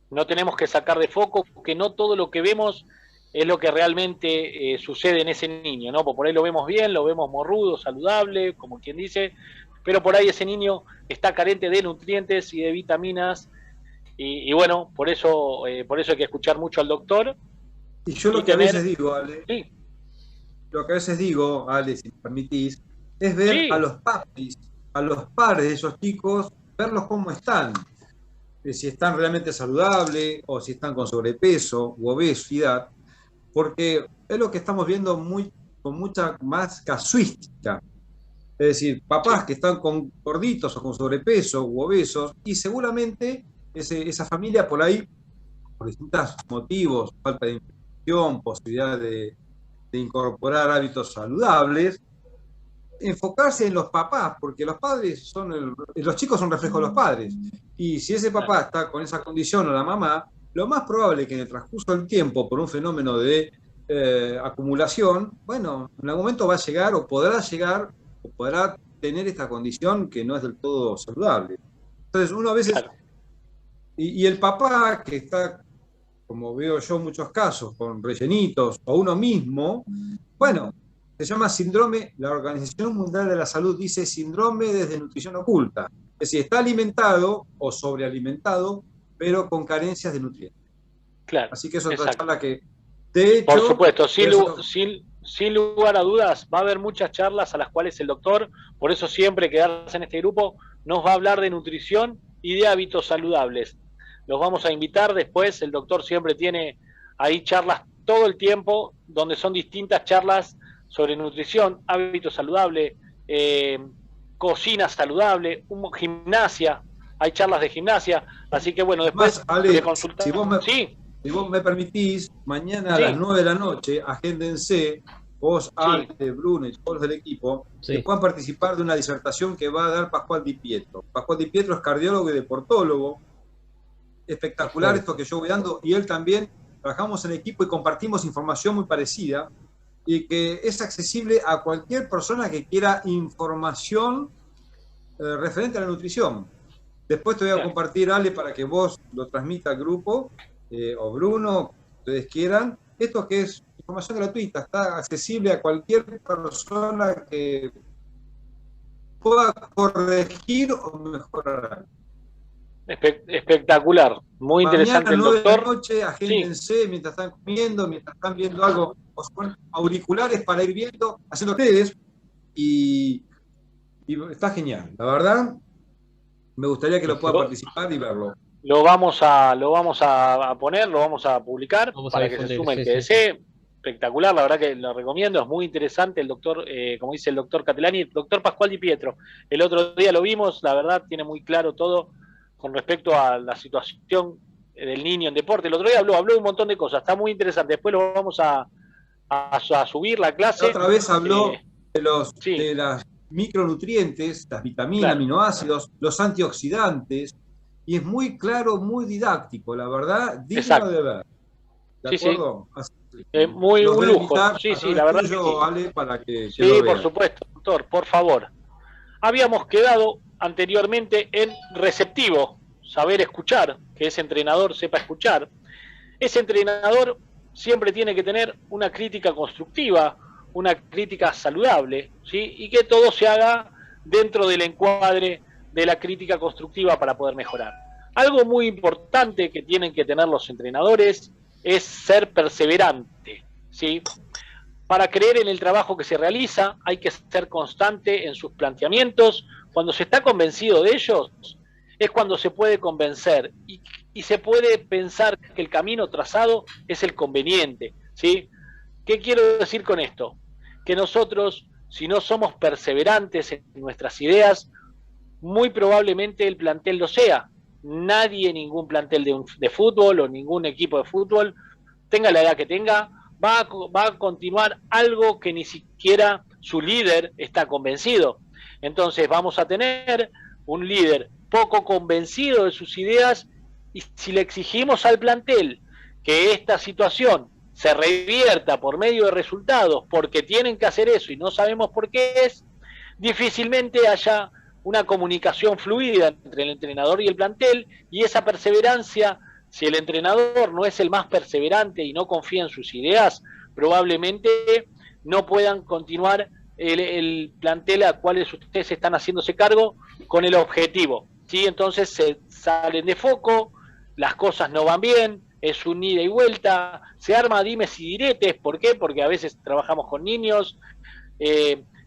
no tenemos que sacar de foco que no todo lo que vemos es lo que realmente sucede en ese niño, ¿no? Por ahí lo vemos bien, lo vemos morrudo, saludable, como quien dice, pero por ahí ese niño está carente de nutrientes y de vitaminas, y bueno, por eso hay que escuchar mucho al doctor. Y yo lo que a veces digo, Ale, lo que a veces digo, Ale, si me permitís, es ver a los papis, a los padres de esos chicos, verlos cómo están, si están realmente saludables o si están con sobrepeso u obesidad, porque es lo que estamos viendo con mucha más casuística. Es decir, papás que están con gorditos o con sobrepeso u obesos, y seguramente esa familia por ahí, por distintos motivos, falta de información, posibilidad de incorporar hábitos saludables, enfocarse en los papás, porque los padres los chicos son reflejo de los padres, y si ese papá está con esa condición o la mamá, lo más probable es que en el transcurso del tiempo, por un fenómeno de acumulación, bueno, en algún momento va a llegar o podrá tener esta condición que no es del todo saludable. Entonces uno a veces, y el papá que está, como veo yo en muchos casos, con rellenitos, o uno mismo, bueno, se llama síndrome, la Organización Mundial de la Salud dice síndrome de desnutrición oculta. Es decir, está alimentado o sobrealimentado, pero con carencias de nutrientes. Claro. Así que es otra charla que, de hecho... Por supuesto, sin lugar a dudas, va a haber muchas charlas a las cuales el doctor, por eso siempre quedarse en este grupo, nos va a hablar de nutrición y de hábitos saludables. Los vamos a invitar después, el doctor siempre tiene ahí charlas todo el tiempo, donde son distintas charlas sobre nutrición, hábitos saludables, cocina saludable, gimnasia, hay charlas de gimnasia, así que bueno, después de consultar... Si vos me permitís, mañana a las 9 de la noche, agéndense, vos, Ale, Bruno y todos los del equipo, que puedan participar de una disertación que va a dar Pascual Di Pietro. Pascual Di Pietro es cardiólogo y deportólogo, espectacular esto que yo voy dando, y él también, trabajamos en equipo y compartimos información muy parecida, y que es accesible a cualquier persona que quiera información referente a la nutrición. Después te voy a compartir, Ale, para que vos lo transmita al grupo, o Bruno, ustedes quieran. Esto que es información gratuita, está accesible a cualquier persona que pueda corregir o mejorar. Espectacular, muy interesante el doctor. Mañana 9 de la noche, agéndense mientras están comiendo, mientras están viendo algo, os ponen auriculares para ir viendo, haciendo ustedes, y está genial. La verdad, me gustaría que lo pueda participar y verlo. Lo vamos a poner, lo vamos a publicar para que se sume el que desee. Espectacular, la verdad que lo recomiendo, es muy interesante el doctor, como dice el doctor Catelani, el doctor Pascual Di Pietro. El otro día lo vimos, la verdad tiene muy claro todo con respecto a la situación del niño en deporte. El otro día habló de un montón de cosas, está muy interesante. Después lo vamos a subir la clase. Otra vez habló de los micronutrientes, las vitaminas, aminoácidos, los antioxidantes, y es muy claro, muy didáctico, la verdad, digno de ver. ¿De acuerdo? Muy un lujo. La verdad Ale, para que por supuesto, doctor, por favor. Habíamos quedado anteriormente en receptivo, saber escuchar, que ese entrenador sepa escuchar. Ese entrenador siempre tiene que tener una crítica constructiva, una crítica saludable, ¿sí? Y que todo se haga dentro del encuadre de la crítica constructiva para poder mejorar. Algo muy importante que tienen que tener los entrenadores es ser perseverante, ¿sí? Para creer en el trabajo que se realiza, hay que ser constante en sus planteamientos. Cuando se está convencido de ellos, es cuando se puede convencer y se puede pensar que el camino trazado es el conveniente, ¿sí? ¿Qué quiero decir con esto? Que nosotros, si no somos perseverantes en nuestras ideas, muy probablemente el plantel lo sea. Nadie, ningún plantel de fútbol o ningún equipo de fútbol, tenga la edad que tenga, va a continuar algo que ni siquiera su líder está convencido. Entonces vamos a tener un líder poco convencido de sus ideas, y si le exigimos al plantel que esta situación se revierta por medio de resultados, porque tienen que hacer eso y no sabemos por qué es, difícilmente haya una comunicación fluida entre el entrenador y el plantel, y esa perseverancia, si el entrenador no es el más perseverante y no confía en sus ideas, probablemente no puedan continuar el plantel a cuales ustedes están haciéndose cargo con el objetivo, ¿sí? Entonces se salen de foco, las cosas no van bien, es un ida y vuelta, se arma dimes y diretes. ¿Por qué? Porque a veces trabajamos con niños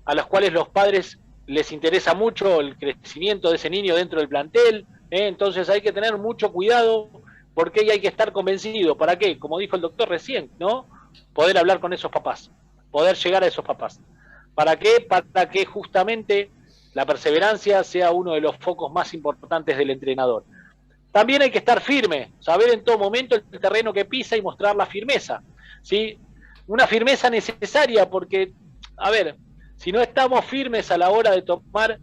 a los cuales los padres les interesa mucho el crecimiento de ese niño dentro del plantel, entonces hay que tener mucho cuidado, porque hay que estar convencido. ¿Para qué? Como dijo el doctor recién, ¿no? Poder hablar con esos papás, poder llegar a esos papás. ¿Para qué? Para que justamente la perseverancia sea uno de los focos más importantes del entrenador. También hay que estar firme, saber en todo momento el terreno que pisa y mostrar la firmeza, ¿sí? Una firmeza necesaria porque, a ver, si no estamos firmes a la hora de tomar,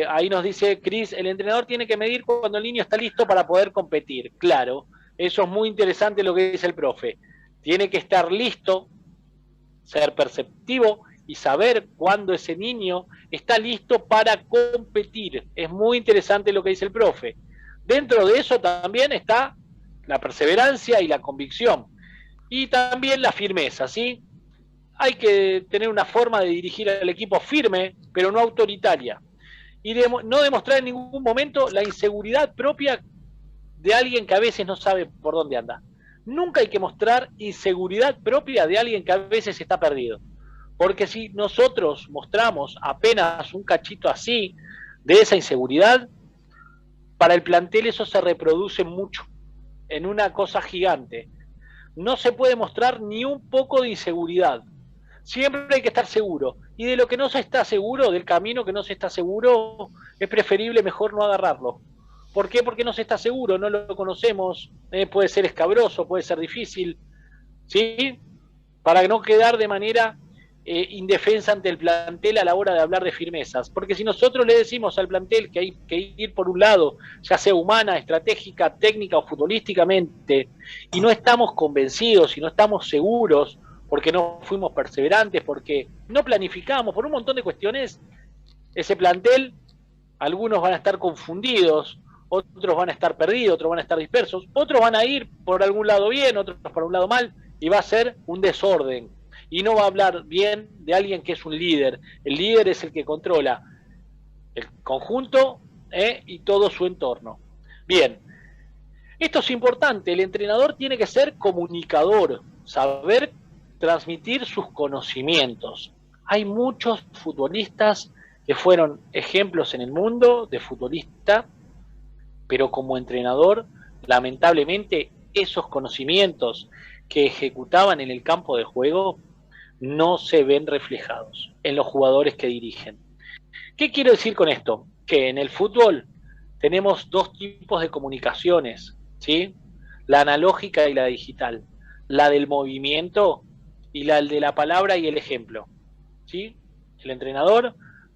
ahí nos dice Cris, el entrenador tiene que medir cuando el niño está listo para poder competir. Claro, eso es muy interesante lo que dice el profe. Tiene que estar listo, ser perceptivo y saber cuándo ese niño está listo para competir. Es muy interesante lo que dice el profe. Dentro de eso también está la perseverancia y la convicción. Y también la firmeza, ¿sí? Hay que tener una forma de dirigir al equipo firme, pero no autoritaria. Y no demostrar en ningún momento la inseguridad propia de alguien que a veces no sabe por dónde anda. Nunca hay que mostrar inseguridad propia de alguien que a veces está perdido. Porque si nosotros mostramos apenas un cachito así de esa inseguridad, para el plantel eso se reproduce mucho, en una cosa gigante. No se puede mostrar ni un poco de inseguridad. Siempre hay que estar seguro. Y de lo que no se está seguro, del camino que no se está seguro, es preferible mejor no agarrarlo. ¿Por qué? Porque no se está seguro, no lo conocemos, puede ser escabroso, puede ser difícil, ¿sí? Para no quedar de manera indefensa ante el plantel a la hora de hablar de firmezas. Porque si nosotros le decimos al plantel que hay que ir por un lado, ya sea humana, estratégica, técnica o futbolísticamente, y no estamos convencidos y no estamos seguros, porque no fuimos perseverantes, porque no planificamos, por un montón de cuestiones, ese plantel, algunos van a estar confundidos, otros van a estar perdidos, otros van a estar dispersos, otros van a ir por algún lado bien, otros por un lado mal, y va a ser un desorden. Y no va a hablar bien de alguien que es un líder. El líder es el que controla el conjunto y todo su entorno. Bien, esto es importante. El entrenador tiene que ser comunicador, saber transmitir sus conocimientos. Hay muchos futbolistas que fueron ejemplos en el mundo de futbolista, pero como entrenador, lamentablemente, esos conocimientos que ejecutaban en el campo de juego no se ven reflejados en los jugadores que dirigen. ¿Qué quiero decir con esto? Que en el fútbol tenemos dos tipos de comunicaciones, ¿sí? La analógica y la digital. La del movimiento y la de la palabra y el ejemplo, ¿sí? El entrenador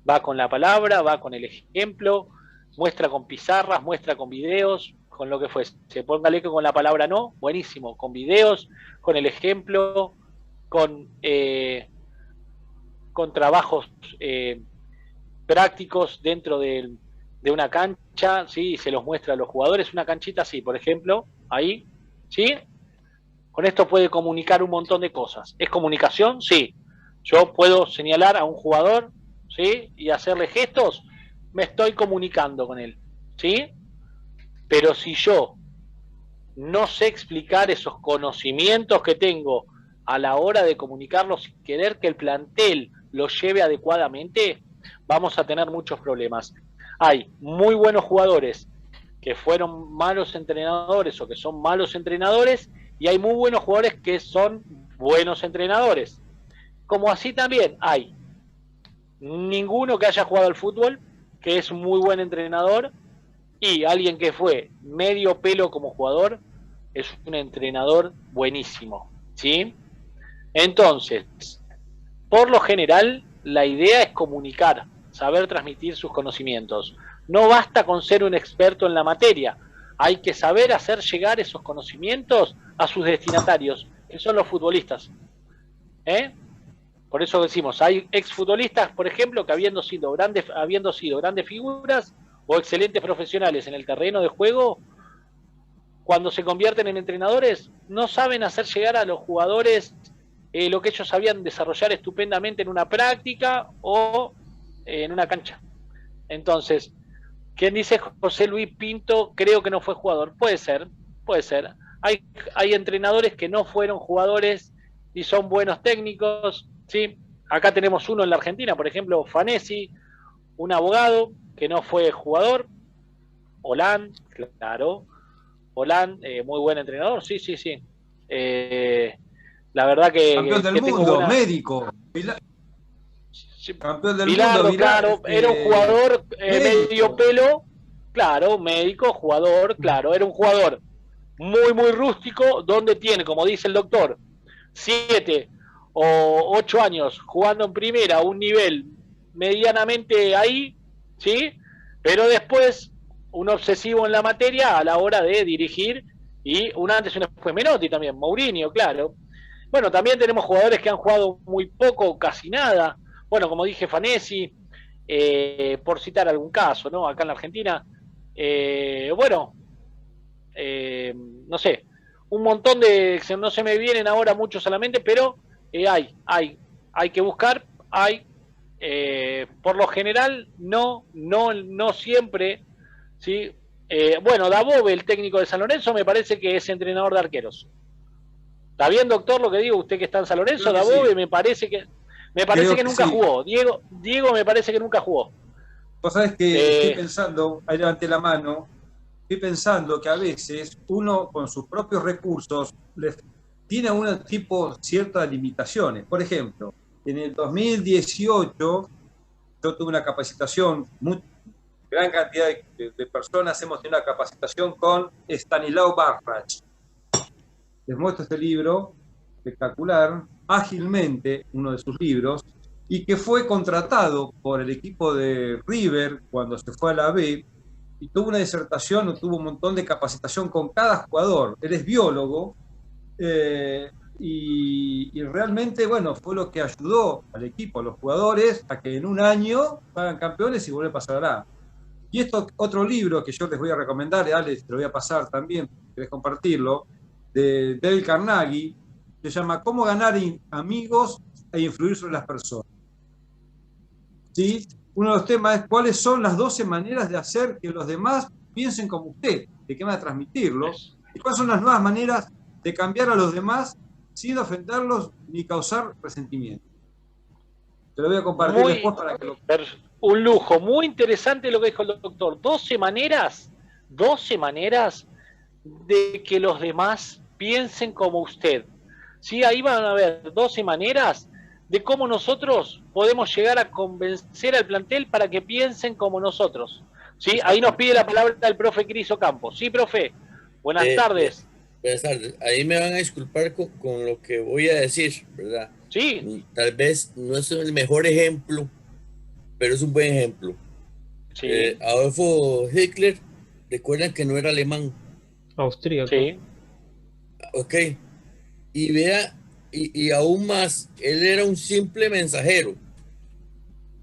va con la palabra, va con el ejemplo, muestra con pizarras, muestra con videos, con lo que fuese. Póngale que con la palabra no, buenísimo, con videos, con el ejemplo, con trabajos prácticos dentro de una cancha, ¿sí? Se los muestra a los jugadores, una canchita así, por ejemplo, ahí, ¿sí? Con esto puede comunicar un montón de cosas. ¿Es comunicación? Sí. Yo puedo señalar a un jugador, ¿sí? Y hacerle gestos, me estoy comunicando con él, ¿sí? Pero si yo no sé explicar esos conocimientos que tengo a la hora de comunicarlos y querer que el plantel los lleve adecuadamente, vamos a tener muchos problemas. Hay muy buenos jugadores que fueron malos entrenadores o que son malos entrenadores, y hay muy buenos jugadores que son buenos entrenadores. Como así también hay ninguno que haya jugado al fútbol, que es un muy buen entrenador, y alguien que fue medio pelo como jugador, es un entrenador buenísimo, ¿sí? Entonces, por lo general, la idea es comunicar, saber transmitir sus conocimientos. No basta con ser un experto en la materia, hay que saber hacer llegar esos conocimientos a sus destinatarios, que son los futbolistas. Por eso decimos, hay exfutbolistas, por ejemplo, que habiendo sido grandes figuras o excelentes profesionales en el terreno de juego, cuando se convierten en entrenadores, no saben hacer llegar a los jugadores lo que ellos sabían desarrollar estupendamente en una práctica o en una cancha. Entonces, ¿quién dice José Luis Pinto? Creo que no fue jugador. Puede ser, puede ser. Hay entrenadores que no fueron jugadores y son buenos técnicos, ¿sí? Acá tenemos uno en la Argentina, por ejemplo, Fanesi, un abogado que no fue jugador. Hollande, claro. Hollande, muy buen entrenador, sí. La verdad que... Campeón del mundo, médico. Campeón del Bilardo, mundo, claro, era un jugador medio pelo, claro, médico, jugador, claro, era un jugador muy rústico, donde tiene, como dice el doctor, 7 o 8 años jugando en primera a un nivel medianamente ahí, ¿sí? Pero después un obsesivo en la materia a la hora de dirigir, y un antes y un después. Menotti también, Mourinho, claro. Bueno, también tenemos jugadores que han jugado muy poco, casi nada. Bueno, como dije, Fanesi, por citar algún caso, ¿no? Acá en la Argentina, no sé, un montón de, no se me vienen ahora muchos a la mente, pero hay que buscar, por lo general, no siempre, ¿sí? Bueno, Dabove, el técnico de San Lorenzo, me parece que es entrenador de arqueros. ¿Está bien, doctor, lo que digo? Usted que está en San Lorenzo, Dabove, sí. me parece que nunca jugó. Diego me parece que nunca jugó. Vos sabés que estoy pensando, ahí levanté la mano, estoy pensando que a veces uno con sus propios recursos tiene un tipo ciertas limitaciones. Por ejemplo, en el 2018 yo tuve una capacitación, gran cantidad de personas hemos tenido una capacitación con Stanislao Barrach. Les muestro este libro espectacular, Ágilmente, uno de sus libros, y que fue contratado por el equipo de River cuando se fue a la B, y tuvo una disertación, tuvo un montón de capacitación con cada jugador. Él es biólogo, y realmente, bueno, fue lo que ayudó al equipo, a los jugadores, a que en un año hagan campeones y vuelven a pasar a. Y esto, otro libro que yo les voy a recomendar, Alex, te lo voy a pasar también, querés compartirlo, de Dale Carnegie, se llama Cómo ganar amigos e influir sobre las personas. ¿Sí? Uno de los temas es cuáles son las 12 maneras de hacer que los demás piensen como usted, de qué va a transmitirlo, y cuáles son las nuevas maneras de cambiar a los demás sin ofenderlos ni causar resentimiento. Te lo voy a compartir después para que lo... Un lujo, muy interesante lo que dijo el doctor. 12 maneras de que los demás piensen como usted. ¿Sí? Ahí van a ver 12 maneras de cómo nosotros podemos llegar a convencer al plantel para que piensen como nosotros. ¿Sí? Ahí nos pide la palabra el profe Cris Ocampo. Sí, profe. Buenas tardes. Buenas tardes. Ahí me van a disculpar con lo que voy a decir, ¿verdad? Sí. Tal vez no es el mejor ejemplo, pero es un buen ejemplo. Sí. Adolfo Hitler, recuerdan que no era alemán. Austríaco. Sí. Ok. Y vea, y aún más, él era un simple mensajero,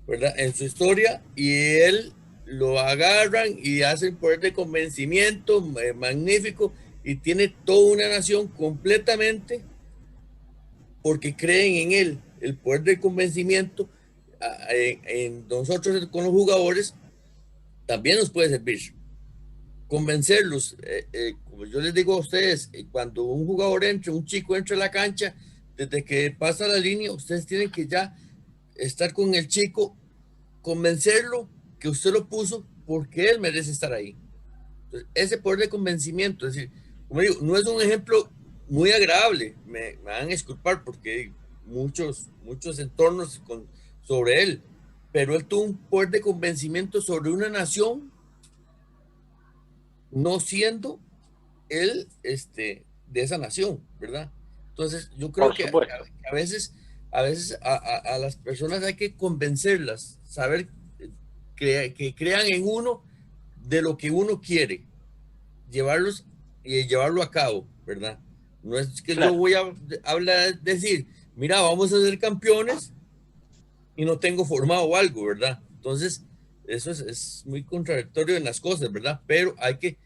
¿verdad? En su historia, y él lo agarran y hacen poder de convencimiento magnífico, y tiene toda una nación completamente porque creen en él. El poder de convencimiento en nosotros con los jugadores también nos puede servir. convencerlos, como yo les digo a ustedes, cuando un jugador entra, un chico entra a la cancha, desde que pasa la línea, ustedes tienen que ya estar con el chico, convencerlo que usted lo puso porque él merece estar ahí. Entonces, ese poder de convencimiento, es decir, como digo, no es un ejemplo muy agradable, me van a disculpar porque hay muchos entornos sobre él, pero él tuvo un poder de convencimiento sobre una nación, no siendo él de esa nación, ¿verdad? Entonces, yo creo que a veces a las personas hay que convencerlas, saber que crean en uno de lo que uno quiere, llevarlo a cabo, ¿verdad? No es que yo voy a decir, mira, vamos a ser campeones y no tengo formado algo, ¿verdad? Entonces, eso es muy contradictorio en las cosas, ¿verdad? Pero hay que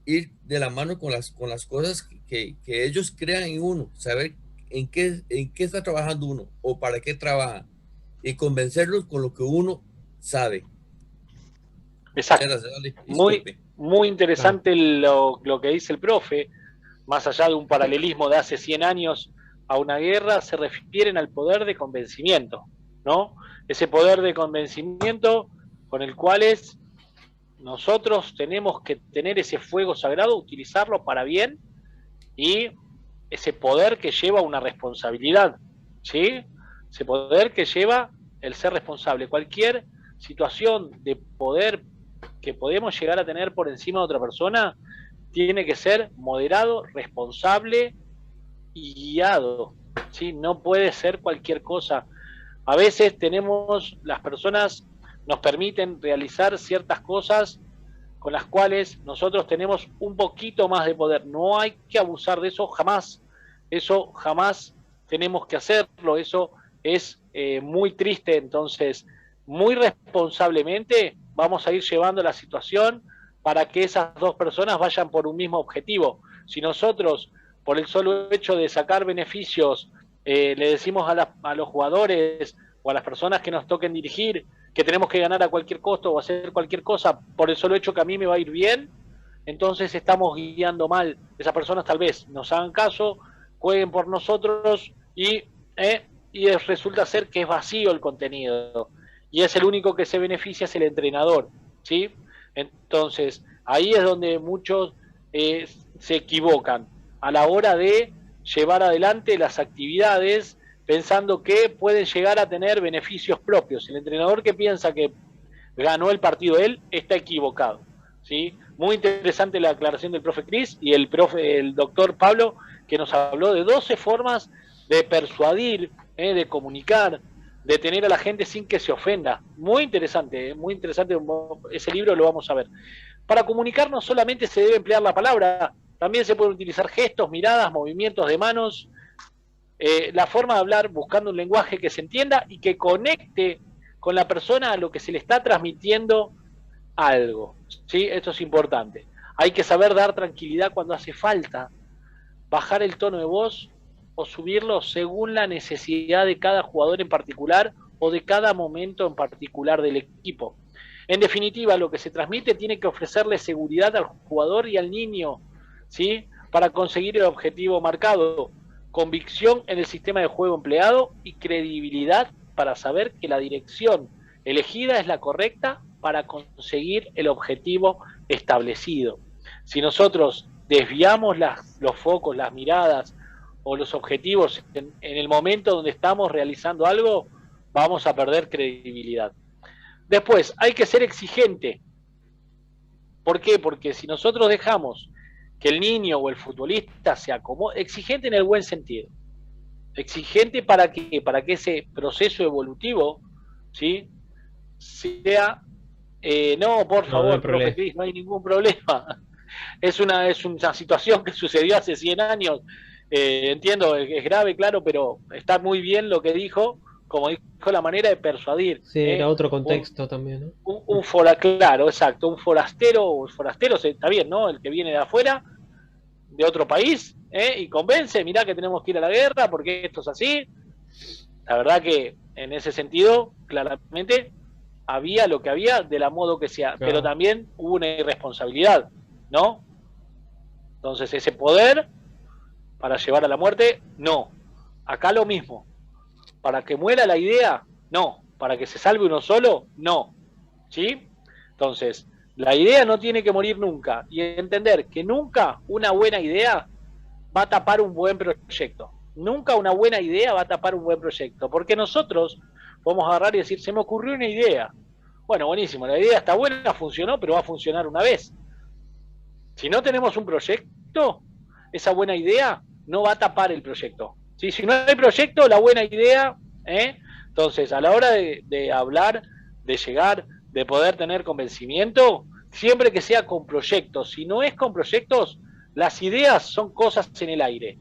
ir de la mano con las cosas que ellos crean en uno, saber en qué está trabajando uno o para qué trabaja y convencerlos con lo que uno sabe. Exacto. Muy interesante lo que dice el profe, más allá de un paralelismo de hace 100 años a una guerra, se refieren al poder de convencimiento, ¿no? Ese poder de convencimiento con el cual nosotros tenemos que tener ese fuego sagrado, utilizarlo para bien, y ese poder que lleva una responsabilidad, ¿sí? Ese poder que lleva el ser responsable. Cualquier situación de poder que podemos llegar a tener por encima de otra persona tiene que ser moderado, responsable y guiado, ¿sí? No puede ser cualquier cosa. A veces las personas nos permiten realizar ciertas cosas con las cuales nosotros tenemos un poquito más de poder. No hay que abusar de eso jamás. Eso jamás tenemos que hacerlo. Eso es muy triste. Entonces, muy responsablemente vamos a ir llevando la situación para que esas dos personas vayan por un mismo objetivo. Si nosotros, por el solo hecho de sacar beneficios, le decimos a los jugadores o a las personas que nos toquen dirigir que tenemos que ganar a cualquier costo o hacer cualquier cosa por el solo hecho que a mí me va a ir bien, entonces estamos guiando mal. Esas personas tal vez nos hagan caso, jueguen por nosotros y resulta ser que es vacío el contenido. Y es el único que se beneficia, es el entrenador, ¿sí? Entonces, ahí es donde muchos se equivocan a la hora de llevar adelante las actividades pensando que pueden llegar a tener beneficios propios. El entrenador que piensa que ganó el partido él está equivocado, ¿sí? Muy interesante la aclaración del profe Cris y el doctor Pablo, que nos habló de 12 formas de persuadir, de comunicar, de tener a la gente sin que se ofenda. Muy interesante, muy interesante. Ese libro lo vamos a ver. Para comunicar no solamente se debe emplear la palabra, también se pueden utilizar gestos, miradas, movimientos de manos, la forma de hablar buscando un lenguaje que se entienda y que conecte con la persona a lo que se le está transmitiendo algo, ¿sí? Esto es importante. Hay que saber dar tranquilidad cuando hace falta, bajar el tono de voz o subirlo según la necesidad de cada jugador en particular o de cada momento en particular del equipo. En definitiva, lo que se transmite tiene que ofrecerle seguridad al jugador y al niño, ¿sí? Para conseguir el objetivo marcado, convicción en el sistema de juego empleado y credibilidad para saber que la dirección elegida es la correcta para conseguir el objetivo establecido. Si nosotros desviamos los focos, las miradas o los objetivos en el momento donde estamos realizando algo, vamos a perder credibilidad. Después, hay que ser exigente. ¿Por qué? Porque si nosotros dejamos que el niño o el futbolista se acomode, exigente en el buen sentido, exigente para que ese proceso evolutivo, ¿sí? sea, no, por favor, profe Cris, no hay ningún problema. Es una situación que sucedió hace 100 años, entiendo, es grave, claro, pero está muy bien lo que dijo, como dijo, la manera de persuadir. Sí, era otro contexto también, ¿no? Claro, exacto, un forastero está bien, ¿no? El que viene de afuera, de otro país, y convence, mirá que tenemos que ir a la guerra porque esto es así. La verdad que en ese sentido, claramente, había lo que había de la modo que sea, claro. Pero también hubo una irresponsabilidad. ¿no? Entonces ese poder para llevar a la muerte, no. Acá lo mismo. Para que muera la idea, no. Para que se salve uno solo, no. ¿Sí? Entonces, la idea no tiene que morir nunca. Y entender que nunca una buena idea va a tapar un buen proyecto. Nunca una buena idea va a tapar un buen proyecto. Porque nosotros podemos agarrar y decir, se me ocurrió una idea. Bueno, buenísimo, la idea está buena, funcionó, pero va a funcionar una vez. Si no tenemos un proyecto, esa buena idea no va a tapar el proyecto. ¿Sí? Si no hay proyecto, la buena idea, entonces a la hora de hablar, de llegar, de poder tener convencimiento, siempre que sea con proyectos. Si no es con proyectos, las ideas son cosas en el aire.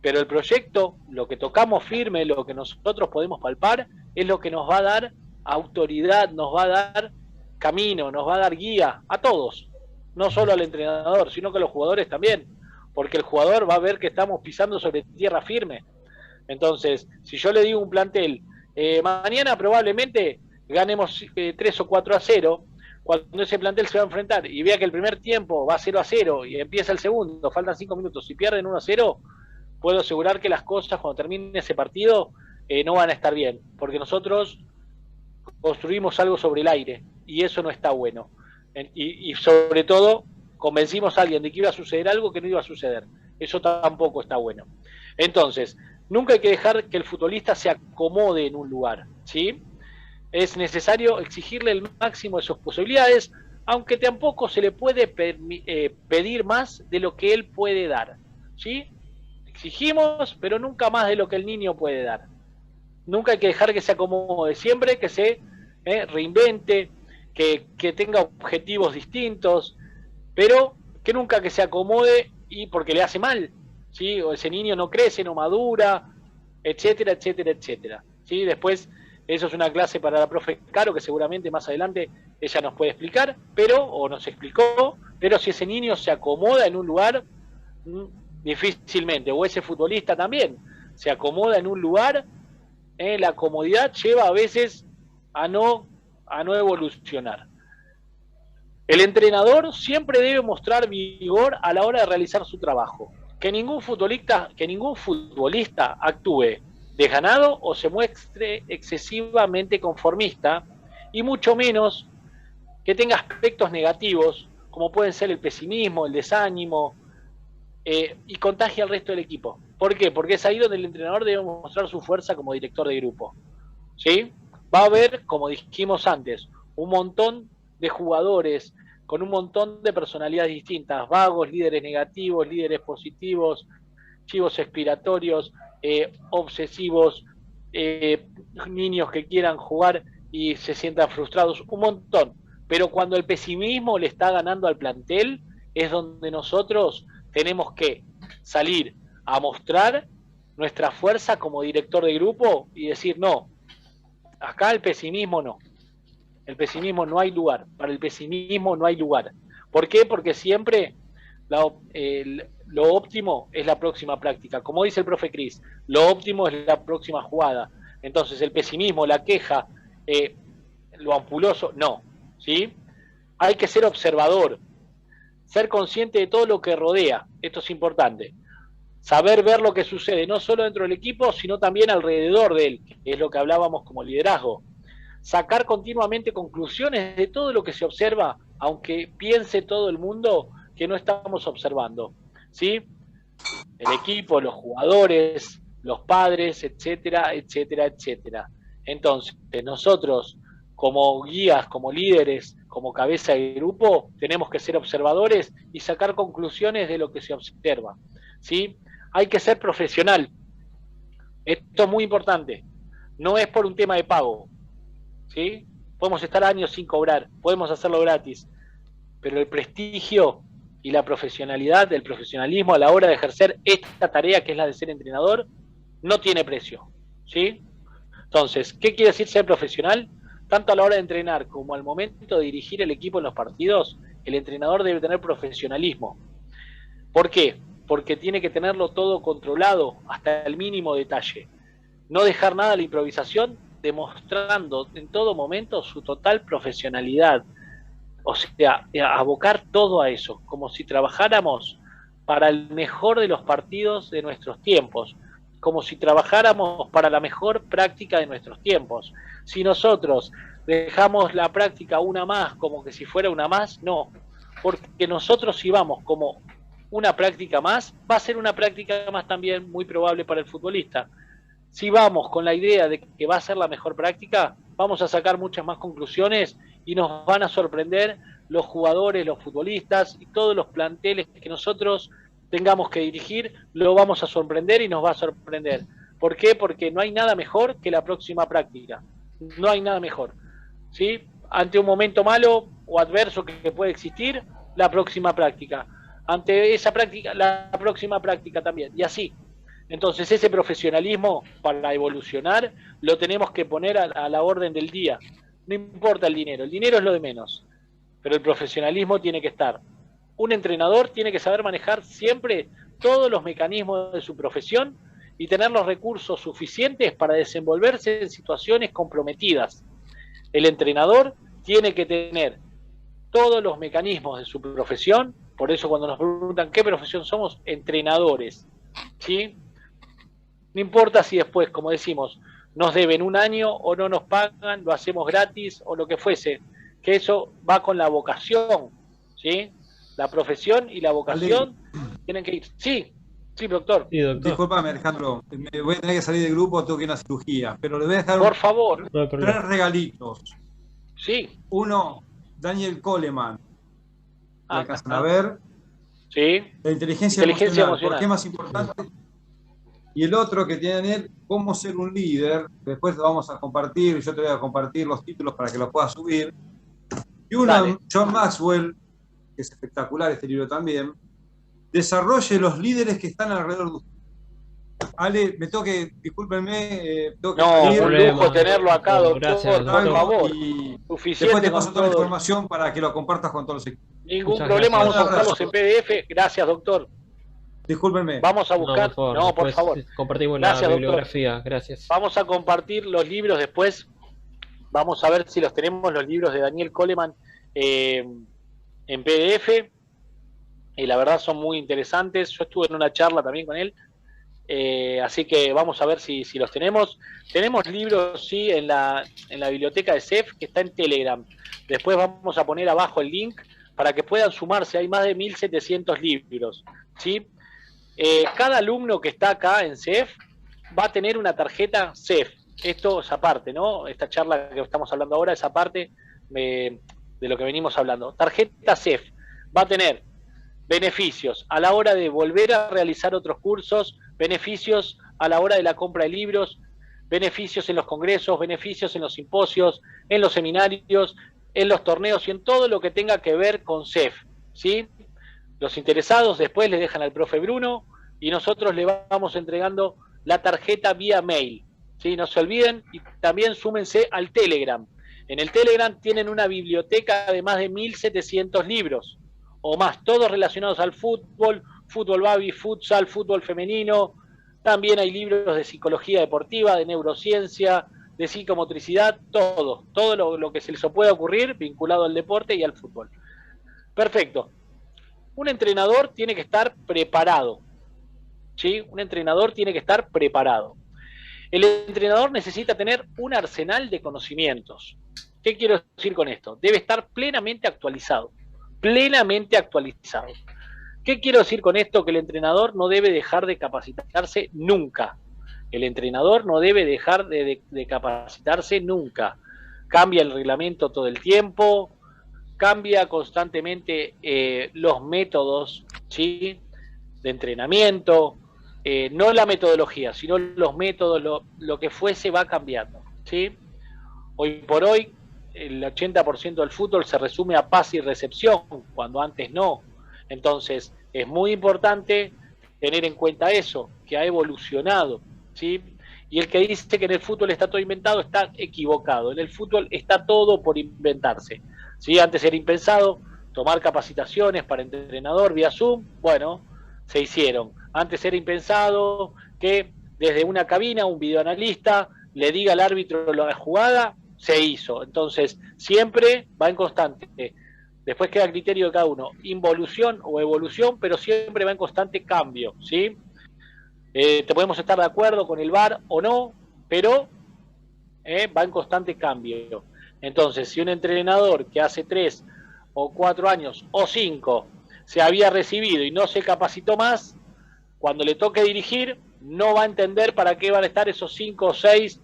Pero el proyecto, lo que tocamos firme, lo que nosotros podemos palpar, es lo que nos va a dar autoridad, nos va a dar camino, nos va a dar guía a todos. No solo al entrenador, sino que a los jugadores también. Porque el jugador va a ver que estamos pisando sobre tierra firme. Entonces, si yo le digo a un plantel, mañana probablemente ganemos 3 o 4-0, cuando ese plantel se va a enfrentar y vea que el primer tiempo va 0-0 y empieza el segundo, faltan 5 minutos y pierden 1-0, puedo asegurar que las cosas cuando termine ese partido no van a estar bien, porque nosotros construimos algo sobre el aire y eso no está bueno. Y sobre todo convencimos a alguien de que iba a suceder algo que no iba a suceder. Eso tampoco está bueno. Entonces, nunca hay que dejar que el futbolista se acomode en un lugar, ¿sí? Es necesario exigirle el máximo de sus posibilidades, aunque tampoco se le puede pedir más de lo que él puede dar, ¿sí? Exigimos, pero nunca más de lo que el niño puede dar. Nunca hay que dejar que se acomode, siempre que se reinvente, que tenga objetivos distintos, pero que nunca que se acomode y porque le hace mal, ¿sí? O ese niño no crece, no madura, etcétera, etcétera, etcétera, ¿sí? Después, eso es una clase para la profe Caro, que seguramente más adelante ella nos puede explicar, o nos explicó, pero si ese niño se acomoda en un lugar, difícilmente, o ese futbolista también, se acomoda en un lugar, la comodidad lleva a veces a no evolucionar. El entrenador siempre debe mostrar vigor a la hora de realizar su trabajo. Que ningún futbolista actúe desganado o se muestre excesivamente conformista, y mucho menos que tenga aspectos negativos, como pueden ser el pesimismo, el desánimo, y contagie al resto del equipo. ¿Por qué? Porque es ahí donde el entrenador debe mostrar su fuerza como director de grupo, ¿sí? Va a haber, como dijimos antes, un montón de jugadores con un montón de personalidades distintas, vagos, líderes negativos, líderes positivos, chivos expiratorios, obsesivos, niños que quieran jugar y se sientan frustrados, un montón. Pero cuando el pesimismo le está ganando al plantel, es donde nosotros tenemos que salir a mostrar nuestra fuerza como director de grupo y decir, no, acá el pesimismo no. El pesimismo no hay lugar. Para el pesimismo no hay lugar. ¿Por qué? Porque siempre lo óptimo es la próxima práctica. Como dice el profe Cris, lo óptimo es la próxima jugada. Entonces el pesimismo, la queja, lo ampuloso, no. ¿Sí? Hay que ser observador. Ser consciente de todo lo que rodea. Esto es importante. Saber ver lo que sucede, no solo dentro del equipo, sino también alrededor de él, que es lo que hablábamos como liderazgo. Sacar continuamente conclusiones de todo lo que se observa, aunque piense todo el mundo que no estamos observando, ¿sí? El equipo, los jugadores, los padres, etcétera, etcétera, etcétera. Entonces, nosotros, como guías, como líderes, como cabeza de grupo, tenemos que ser observadores y sacar conclusiones de lo que se observa, ¿sí? Hay que ser profesional. Esto es muy importante. No es por un tema de pago, ¿sí? Podemos estar años sin cobrar, podemos hacerlo gratis, pero el prestigio y la profesionalidad, el profesionalismo a la hora de ejercer esta tarea que es la de ser entrenador, no tiene precio, ¿sí? Entonces, ¿qué quiere decir ser profesional? Tanto a la hora de entrenar como al momento de dirigir el equipo en los partidos, el entrenador debe tener profesionalismo. ¿Por qué? Porque tiene que tenerlo todo controlado hasta el mínimo detalle. No dejar nada a la improvisación, demostrando en todo momento su total profesionalidad. O sea, abocar todo a eso, como si trabajáramos para el mejor de los partidos de nuestros tiempos, como si trabajáramos para la mejor práctica de nuestros tiempos. Si nosotros dejamos la práctica una más como que si fuera una más, no, porque nosotros si vamos como una práctica más, va a ser una práctica más también muy probable para el futbolista. Si vamos con la idea de que va a ser la mejor práctica, vamos a sacar muchas más conclusiones y nos van a sorprender los jugadores, los futbolistas y todos los planteles que nosotros tengamos que dirigir, lo vamos a sorprender y nos va a sorprender. ¿Por qué? Porque no hay nada mejor que la próxima práctica. No hay nada mejor. ¿Sí? Ante un momento malo o adverso que puede existir, la próxima práctica. Ante esa práctica, la próxima práctica también. Y así. Entonces ese profesionalismo para evolucionar lo tenemos que poner a la orden del día. No importa el dinero es lo de menos, pero el profesionalismo tiene que estar. Un entrenador tiene que saber manejar siempre todos los mecanismos de su profesión y tener los recursos suficientes para desenvolverse en situaciones comprometidas. El entrenador tiene que tener todos los mecanismos de su profesión, por eso cuando nos preguntan qué profesión somos, entrenadores, ¿sí? No importa si después, como decimos, nos deben un año o no nos pagan, lo hacemos gratis o lo que fuese, que eso va con la vocación, ¿sí? La profesión y la vocación tienen que ir. Sí, doctor. Sí, doctor. Discúlpame, Alejandro, me voy a tener que salir del grupo, tengo que ir a una cirugía, pero le voy a dejar por favor, No hay problema. 3 regalitos. Sí. Uno, Daniel Coleman. ¿Lo Ah, alcanzan a ver? Sí. La inteligencia emocional. ¿Por qué es más importante? Y el otro que tiene él, cómo ser un líder. Después lo vamos a compartir, yo te voy a compartir los títulos para que los puedas subir. Y uno, Dale. John Maxwell, que es espectacular este libro también, desarrolle los líderes que están alrededor de usted. Ale, me tengo que, discúlpenme, tengo que No, salir. un lujo tenerlo acá, doctor, Gracias, por doctor. favor. Y Suficiente después te con paso toda la todo. información para que lo compartas con todos los equipos. Ningún Muchas problema, gracias. vamos a buscarlos en PDF. Gracias, doctor. Discúlpenme. Vamos a No, buscar. por No, por después favor. compartimos Gracias, la doctor. bibliografía. Gracias. Vamos a compartir los libros después. Vamos a ver si los tenemos, los libros de Daniel Coleman en PDF. Y la verdad son muy interesantes. Yo estuve en una charla también con él. Así que vamos a ver si los tenemos. Tenemos libros, sí, en la biblioteca de CEF, que está en Telegram. Después vamos a poner abajo el link para que puedan sumarse. Hay más de 1.700 libros, ¿sí? Cada alumno que está acá en CEF va a tener una tarjeta CEF. Esto es aparte, ¿no? Esta charla que estamos hablando ahora es aparte de lo que venimos hablando. Tarjeta CEF va a tener beneficios a la hora de volver a realizar otros cursos, beneficios a la hora de la compra de libros, beneficios en los congresos, beneficios en los simposios, en los seminarios, en los torneos y en todo lo que tenga que ver con CEF, ¿sí? Los interesados después le dejan al profe Bruno y nosotros le vamos entregando la tarjeta vía mail, ¿sí? No se olviden y también súmense al Telegram. En el Telegram tienen una biblioteca de más de 1.700 libros o más, todos relacionados al fútbol, fútbol baby, futsal, fútbol femenino. También hay libros de psicología deportiva, de neurociencia, de psicomotricidad, todo lo que se les pueda ocurrir vinculado al deporte y al fútbol. Perfecto. Un entrenador tiene que estar preparado, ¿sí? Un entrenador tiene que estar preparado. El entrenador necesita tener un arsenal de conocimientos. ¿Qué quiero decir con esto? Debe estar plenamente actualizado. Plenamente actualizado. ¿Qué quiero decir con esto? Que el entrenador no debe dejar de capacitarse nunca. El entrenador no debe dejar de capacitarse nunca. Cambia el reglamento todo el tiempo, cambia constantemente los métodos, ¿sí?, de entrenamiento, no la metodología, sino los métodos, lo que fuese va cambiando, ¿sí? Hoy por hoy el 80% del fútbol se resume a pase y recepción, cuando antes no. Entonces es muy importante tener en cuenta eso, que ha evolucionado, ¿sí? Y el que dice que en el fútbol está todo inventado está equivocado. En el fútbol está todo por inventarse, ¿sí? Antes era impensado tomar capacitaciones para entrenador vía Zoom. Bueno, se hicieron. Antes era impensado que desde una cabina un videoanalista le diga al árbitro la jugada. Se hizo. Entonces siempre va en constante después queda a criterio de cada uno, involución o evolución, pero siempre va en constante cambio, ¿sí? Te podemos estar de acuerdo con el VAR o no, pero va en constante cambio. Entonces, si un entrenador que hace 3 o 4 años o 5 se había recibido y no se capacitó más, cuando le toque dirigir, no va a entender para qué van a estar esos 5 o 6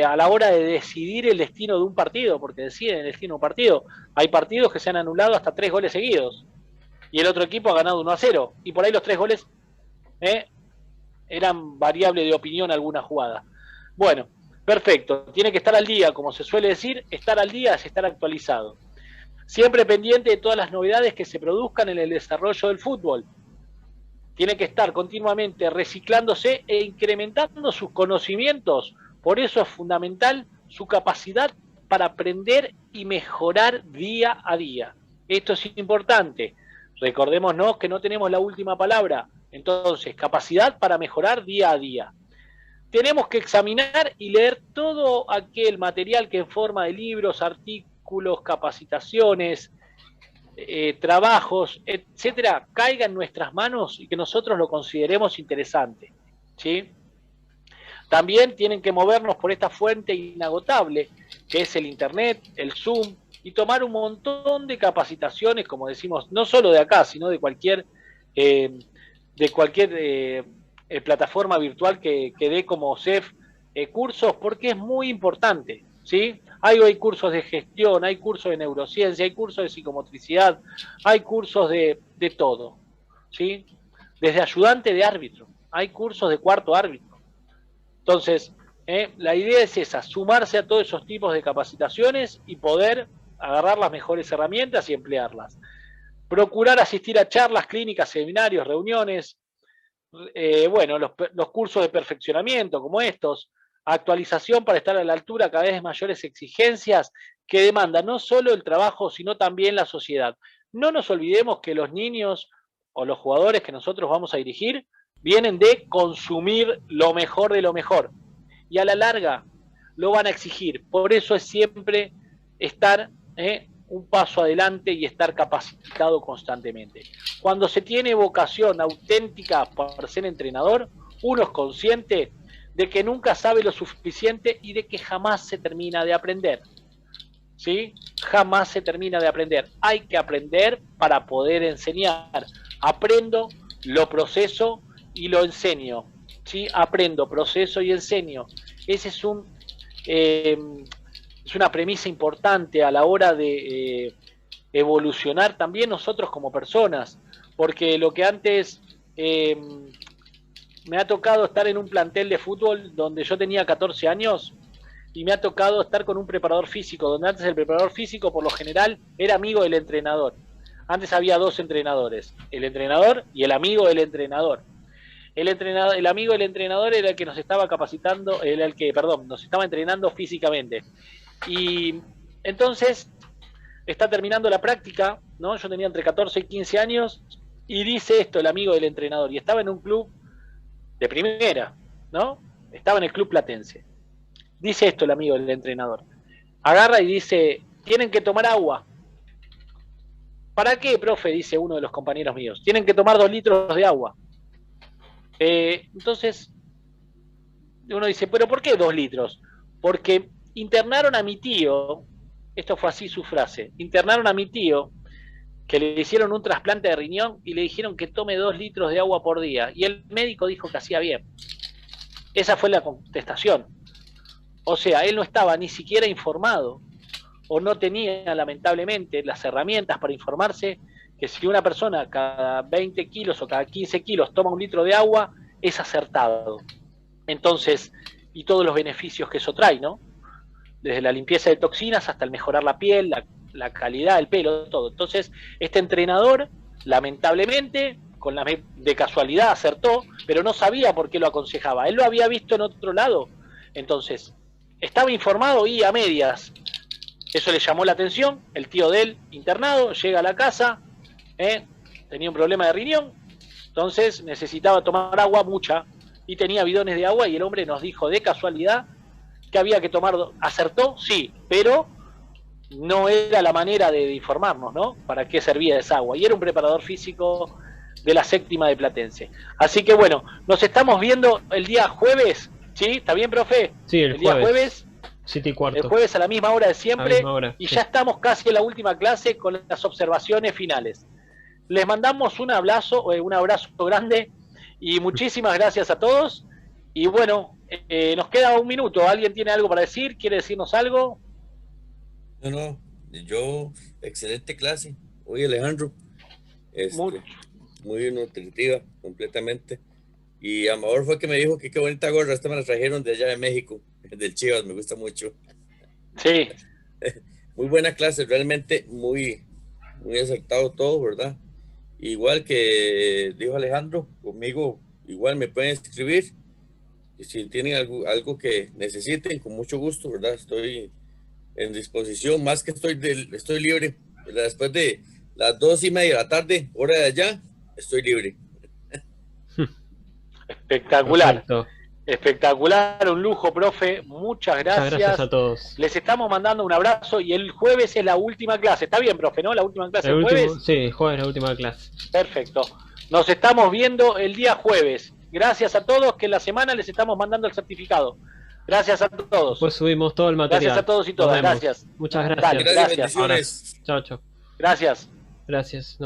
a la hora de decidir el destino de un partido, porque deciden el destino de un partido. Hay partidos que se han anulado hasta 3 goles seguidos y el otro equipo ha ganado 1-0 y por ahí los 3 goles eran variable de opinión alguna jugada. Bueno, perfecto, tiene que estar al día, como se suele decir, estar al día es estar actualizado. Siempre pendiente de todas las novedades que se produzcan en el desarrollo del fútbol. Tiene que estar continuamente reciclándose e incrementando sus conocimientos. Por eso es fundamental su capacidad para aprender y mejorar día a día. Esto es importante. Recordémonos que no tenemos la última palabra. Entonces, capacidad para mejorar día a día. Tenemos que examinar y leer todo aquel material que en forma de libros, artículos, capacitaciones, trabajos, etcétera, caiga en nuestras manos y que nosotros lo consideremos interesante, ¿sí? También tienen que movernos por esta fuente inagotable que es el Internet, el Zoom, y tomar un montón de capacitaciones, como decimos, no solo de acá, sino de cualquier plataforma virtual que dé como CEF cursos, porque es muy importante, ¿sí? Hay cursos de gestión, hay cursos de neurociencia, hay cursos de psicomotricidad, hay cursos de todo, ¿sí? Desde ayudante de árbitro, hay cursos de cuarto árbitro. Entonces, la idea es esa, sumarse a todos esos tipos de capacitaciones y poder agarrar las mejores herramientas y emplearlas. Procurar asistir a charlas, clínicas, seminarios, reuniones, bueno, los cursos de perfeccionamiento como estos, actualización para estar a la altura cada vez de mayores exigencias que demanda no solo el trabajo, sino también la sociedad. No nos olvidemos que los niños o los jugadores que nosotros vamos a dirigir vienen de consumir lo mejor de lo mejor y a la larga lo van a exigir. Por eso es siempre estar un paso adelante y estar capacitado constantemente. Cuando se tiene vocación auténtica por ser entrenador, uno es consciente de que nunca sabe lo suficiente y de que jamás se termina de aprender. ¿Sí? Jamás se termina de aprender. Hay que aprender para poder enseñar. Aprendo, lo proceso y lo enseño. ¿Sí? Aprendo, proceso y enseño. Ese es una premisa importante a la hora de evolucionar también nosotros como personas, porque lo que antes me ha tocado estar en un plantel de fútbol donde yo tenía 14 años y me ha tocado estar con un preparador físico, donde antes el preparador físico por lo general era amigo del entrenador. Antes había 2 entrenadores, el entrenador y el amigo del entrenador. El amigo del entrenador era el que nos estaba capacitando, nos estaba entrenando físicamente. Y entonces está terminando la práctica, ¿no? Yo tenía entre 14 y 15 años y dice esto el amigo del entrenador, y estaba en un club de primera, ¿no? Estaba en el club platense. Dice esto el amigo del entrenador. Agarra y dice, tienen que tomar agua. ¿Para qué, profe? Dice uno de los compañeros míos. Tienen que tomar 2 litros de agua. Entonces, uno dice, ¿pero por qué 2 litros? Porque internaron a mi tío, esto fue así su frase, internaron a mi tío, que le hicieron un trasplante de riñón y le dijeron que tome 2 litros de agua por día. Y el médico dijo que hacía bien. Esa fue la contestación. O sea, él no estaba ni siquiera informado o no tenía, lamentablemente, las herramientas para informarse que si una persona cada 20 kilos o cada 15 kilos toma 1 litro de agua, es acertado. Entonces, y todos los beneficios que eso trae, ¿no? Desde la limpieza de toxinas hasta el mejorar la piel, la calidad del pelo, todo. Entonces, este entrenador, lamentablemente, de casualidad acertó, pero no sabía por qué lo aconsejaba. Él lo había visto en otro lado. Entonces, estaba informado y a medias. Eso le llamó la atención. El tío de él, internado, llega a la casa, tenía un problema de riñón, entonces necesitaba tomar agua, mucha, y tenía bidones de agua, y el hombre nos dijo de casualidad que había que tomar. ¿Acertó? Sí, pero no era la manera de informarnos, ¿no? ¿Para qué servía esa agua? Y era un preparador físico de la séptima de Platense. Así que bueno, nos estamos viendo el día jueves, ¿sí? ¿Está bien, profe? Sí, el día jueves. 7:15. El jueves a la misma hora de siempre. Hora, y sí. ya estamos casi en la última clase con las observaciones finales. Les mandamos un abrazo grande y muchísimas gracias a todos. Y bueno, nos queda un minuto. ¿Alguien tiene algo para decir? ¿Quiere decirnos algo? No, yo, excelente clase. Oye, Alejandro, muy nutritiva, completamente. Y Amador fue que me dijo que qué bonita gorra, esta me la trajeron de allá de México, del Chivas, me gusta mucho. Sí. Muy buena clase, realmente muy acertado todo, ¿verdad? Igual que dijo Alejandro, conmigo igual me pueden escribir. Y si tienen algo que necesiten, con mucho gusto, ¿verdad? Estoy en disposición, más que estoy libre, ¿verdad? Después de las 2:30 de la tarde, hora de allá, estoy libre. Espectacular. Perfecto. Espectacular, un lujo, profe. Muchas gracias. Muchas gracias a todos. Les estamos mandando un abrazo y el jueves es la última clase. ¿Está bien, profe, no? La última clase el jueves. Sí, jueves la última clase. Perfecto. Nos estamos viendo el día jueves. Gracias a todos, que en la semana les estamos mandando el certificado. Gracias a todos. Pues subimos todo el material. Gracias a todos y todas. Gracias. Muchas gracias. Dale, gracias. Bendiciones. Chao, chao. Gracias. Gracias.